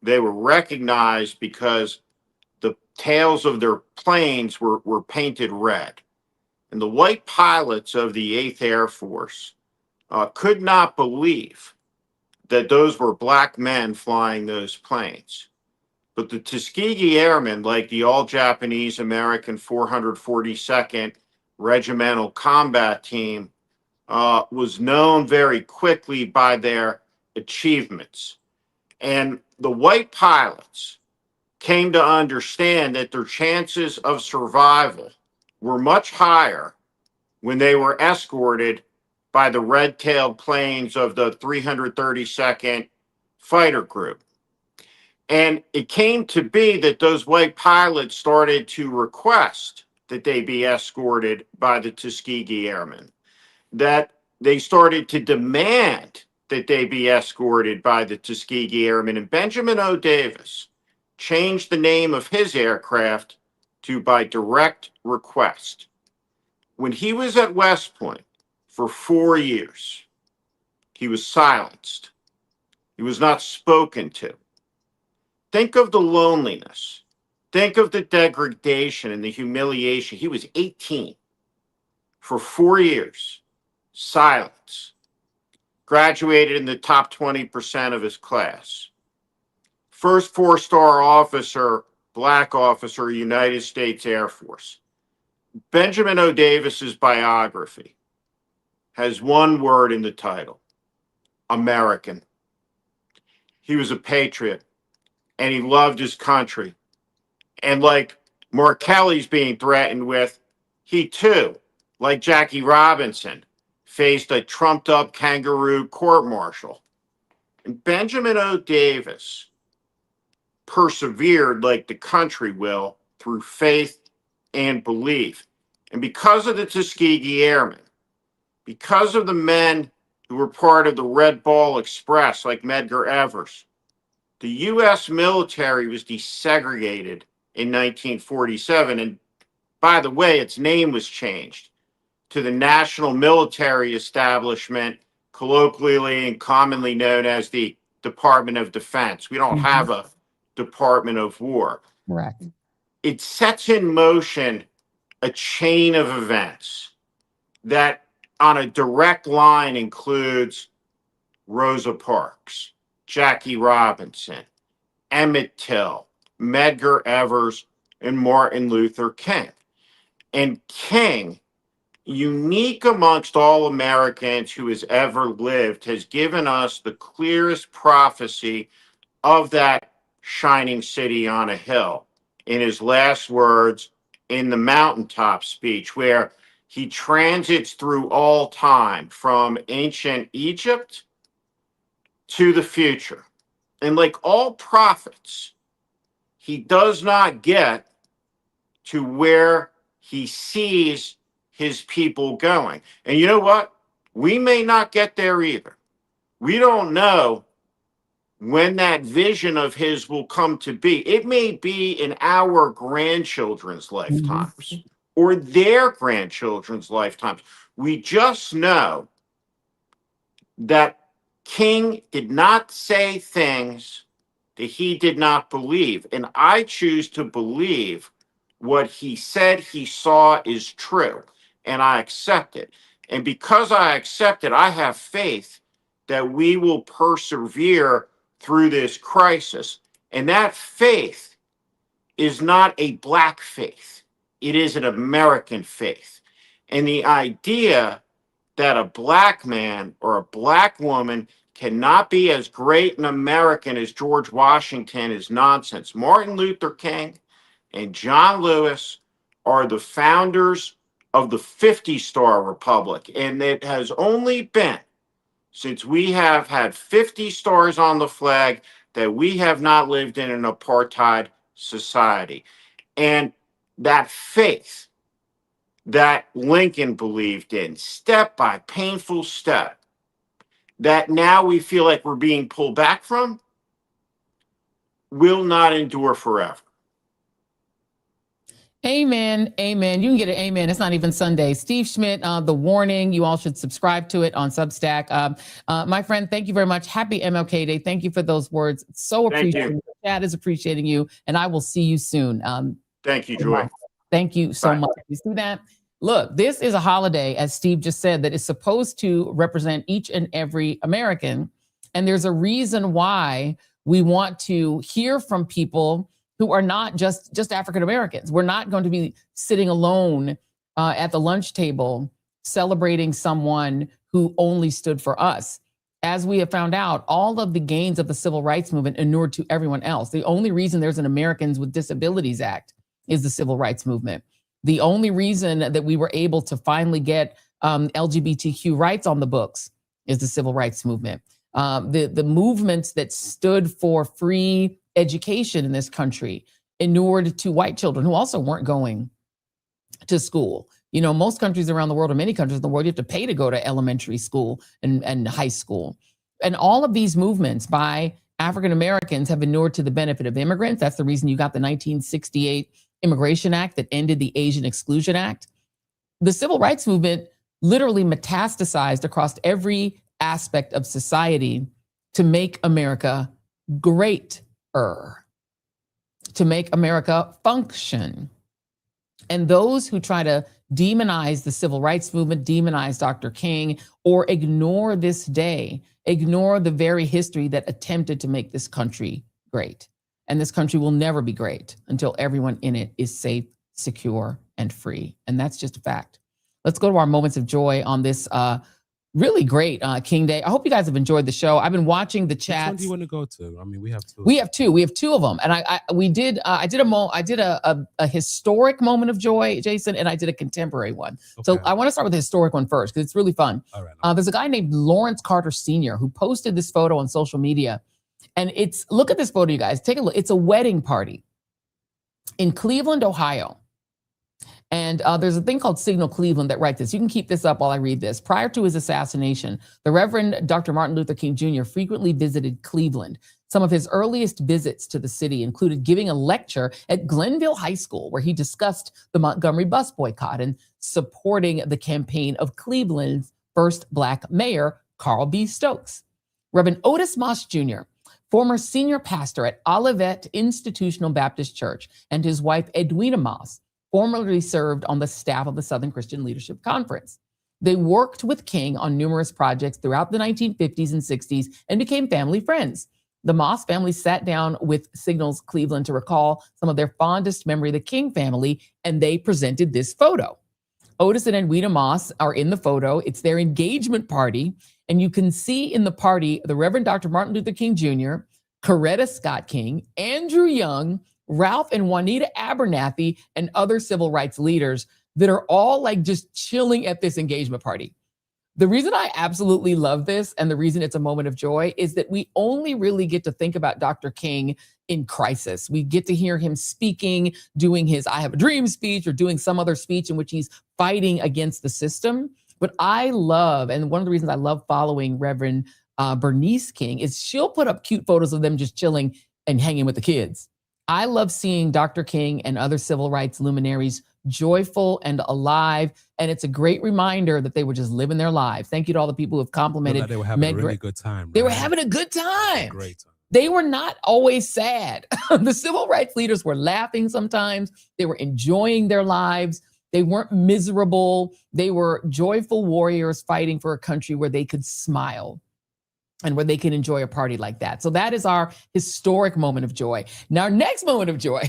they were recognized because the tails of their planes were painted red. And the white pilots of the 8th Air Force could not believe that those were Black men flying those planes. But the Tuskegee Airmen, like the all-Japanese American 442nd Regimental Combat Team, was known very quickly by their achievements. And the white pilots came to understand that their chances of survival were much higher when they were escorted by the red-tailed planes of the 332nd Fighter Group. And it came to be that those white pilots started to request that they be escorted by the Tuskegee Airmen, that they started to demand that they be escorted by the Tuskegee Airmen. And Benjamin O. Davis changed the name of his aircraft to by direct request. When he was at West Point for 4 years, he was silenced. He was not spoken to. Think of the loneliness. Think of the degradation and the humiliation. He was 18 for 4 years, silence. Graduated in the top 20% of his class. First 4-star officer, black officer, United States Air Force. Benjamin O. Davis's biography has one word in the title: American. He was a patriot and he loved his country. And like Mark Kelly's being threatened with, he too, like Jackie Robinson, faced a trumped up kangaroo court martial. And Benjamin O. Davis persevered like the country will through faith and belief. And because of the Tuskegee Airmen, because of the men who were part of the Red Ball Express like Medgar Evers, the U.S. military was desegregated in 1947. And by the way, its name was changed to the National Military Establishment, colloquially and commonly known as the Department of Defense. We don't have a Department of War. Correct. It sets in motion a chain of events that on a direct line includes Rosa Parks, Jackie Robinson, Emmett Till, Medgar Evers, and Martin Luther King. And King, unique amongst all Americans who has ever lived, has given us the clearest prophecy of that shining city on a hill in his last words in the mountaintop speech, where he transits through all time from ancient Egypt to the future. And like all prophets, he does not get to where he sees his people going. And you know what? We may not get there either. We don't know when that vision of his will come to be. It may be in our grandchildren's lifetimes or their grandchildren's lifetimes. We just know that King did not say things that he did not believe. And I choose to believe what he said he saw is true. And I accept it. And because I accept it, I have faith that we will persevere through this crisis. And that faith is not a black faith. It is an American faith. And the idea that a black man or a black woman cannot be as great an American as George Washington is nonsense. Martin Luther King and John Lewis are the founders of the 50-star republic. And it has only been since we have had 50 stars on the flag that we have not lived in an apartheid society. And that faith that Lincoln believed in, step by painful step, that now we feel like we're being pulled back from, will not endure forever. Amen. Amen. You can get an amen. It's not even Sunday. Steve Schmidt, The Warning. You all should subscribe to it on Substack. My friend, thank you very much. Happy MLK Day. Thank you for those words. So appreciated. Chad is appreciating you, and I will see you soon. Thank you, Joy. Thank you so much. You see that? Look, this is a holiday, as Steve just said, that is supposed to represent each and every American. And there's a reason why we want to hear from people who are not just African Americans. We're not going to be sitting alone at the lunch table celebrating someone who only stood for us. As we have found out, all of the gains of the civil rights movement inured to everyone else. The only reason there's an Americans with Disabilities Act is the civil rights movement. The only reason that we were able to finally get LGBTQ rights on the books is the civil rights movement. The movements that stood for free education in this country inured to white children who also weren't going to school. You know, most countries around the world, or many countries in the world, you have to pay to go to elementary school and high school. And all of these movements by African Americans have inured to the benefit of immigrants. That's the reason you got the 1968 Immigration Act that ended the Asian Exclusion Act. The civil rights movement literally metastasized across every aspect of society to make America greater, to make America function. And those who try to demonize the civil rights movement, demonize Dr. King, or ignore this day, ignore the very history that attempted to make this country great. And this country will never be great until everyone in it is safe, secure, and free. And that's just a fact. Let's go to our moments of joy on this really great King Day. I hope you guys have enjoyed the show. I've been watching the chats. Which one do you want to go to? I mean, we have two. We have two of them, and I did a historic moment of joy, Jason, and I did a contemporary one. Okay. So I want to start with the historic one first because it's really fun. All right. There's a guy named Lawrence Carter Sr. who posted this photo on social media, and look at this photo, you guys. Take a look. It's a wedding party in Cleveland, Ohio. And there's a thing called Signal Cleveland that writes this. You can keep this up while I read this. Prior to his assassination, the Reverend Dr. Martin Luther King Jr. frequently visited Cleveland. Some of his earliest visits to the city included giving a lecture at Glenville High School, where he discussed the Montgomery bus boycott and supporting the campaign of Cleveland's first Black mayor, Carl B. Stokes. Reverend Otis Moss Jr., former senior pastor at Olivet Institutional Baptist Church, and his wife, Edwina Moss, formerly served on the staff of the Southern Christian Leadership Conference. They worked with King on numerous projects throughout the 1950s and 60s and became family friends. The Moss family sat down with Signals Cleveland to recall some of their fondest memory of the King family, and they presented this photo. Otis and Edwina Moss are in the photo. It's their engagement party, and you can see in the party the Reverend Dr. Martin Luther King Jr., Coretta Scott King, Andrew Young, Ralph and Juanita Abernathy, and other civil rights leaders that are all like just chilling at this engagement party. The reason I absolutely love this and the reason it's a moment of joy is that we only really get to think about Dr. King in crisis. We get to hear him speaking, doing his I Have a Dream speech or doing some other speech in which he's fighting against the system. But I love, and one of the reasons I love following Reverend Bernice King is she'll put up cute photos of them just chilling and hanging with the kids. I love seeing Dr. King and other civil rights luminaries joyful and alive. And it's a great reminder that they were just living their lives. Thank you to all the people who have complimented. Like they were having a really good time. Right? They were having a good time. Great time. They were not always sad. The civil rights leaders were laughing sometimes. They were enjoying their lives. They weren't miserable. They were joyful warriors fighting for a country where they could smile and where they can enjoy a party like that. So that is our historic moment of joy. Now, our next moment of joy,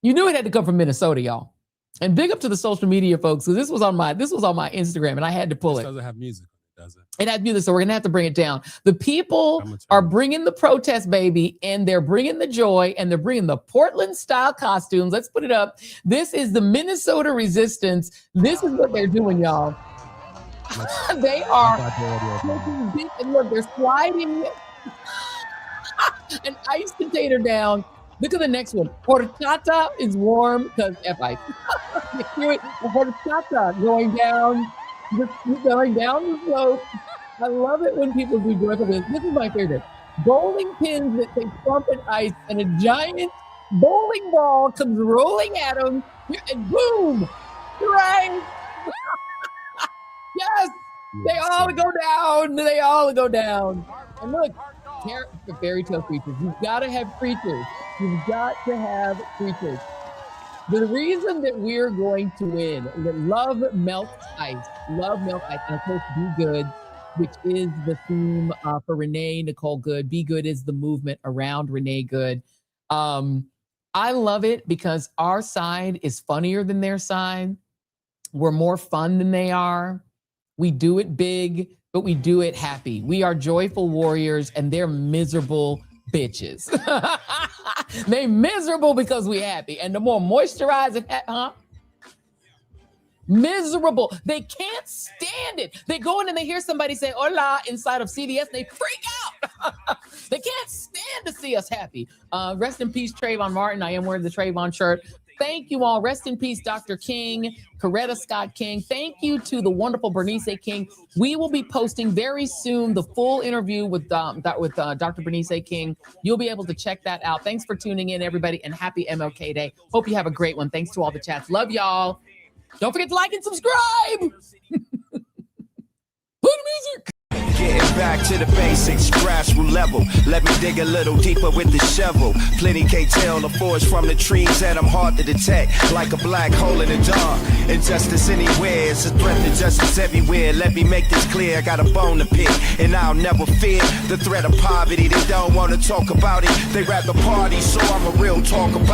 you knew it had to come from Minnesota, y'all. And big up to the social media folks, because this was on my Instagram, and I had to pull it. It doesn't have music, does it? It has music, so we're gonna have to bring it down. The people are bringing the protest, baby, and they're bringing the joy, and they're bringing the Portland-style costumes. Let's put it up. This is the Minnesota Resistance. This is what they're doing, y'all. They are look, they're sliding an ice container down. Look at the next one. Horchata is warm because F-ice. Horchata going down the slope. I love it when people do joyful things. This is my favorite. Bowling pins that say Trump and ice, and a giant bowling ball comes rolling at them, and boom! Right? Yes! They all go down. They all go down. And look, fairy tale creatures. You've got to have creatures. You've got to have creatures. The reason that we're going to win is that love melts ice. Love melts ice. And of course, Be Good, which is the theme for Renee Nicole Good. Be Good is the movement around Renee Good. I love it because our side is funnier than their side. We're more fun than they are. We do it big, but we do it happy. We are joyful warriors, and they're miserable bitches. They miserable because we happy. And the more moisturized and miserable. They can't stand it. They go in and they hear somebody say hola inside of CVS and they freak out. They can't stand to see us happy. Rest in peace, Trayvon Martin. I am wearing the Trayvon shirt. Thank you all. Rest in peace, Dr. King, Coretta Scott King. Thank you to the wonderful Bernice A. King. We will be posting very soon the full interview with Dr. Bernice A. King. You'll be able to check that out. Thanks for tuning in, everybody, and happy MLK Day. Hope you have a great one. Thanks to all the chats. Love y'all. Don't forget to like and subscribe. Play the music. Getting back to the basics, grassroots level. Let me dig a little deeper with the shovel. Plenty can't tell the forest from the trees that I'm hard to detect. Like a black hole in the dark. Injustice anywhere, it's a threat to justice everywhere. Let me make this clear, I got a bone to pick. And I'll never fear the threat of poverty. They don't want to talk about it, they rather party. So I'm a real talk about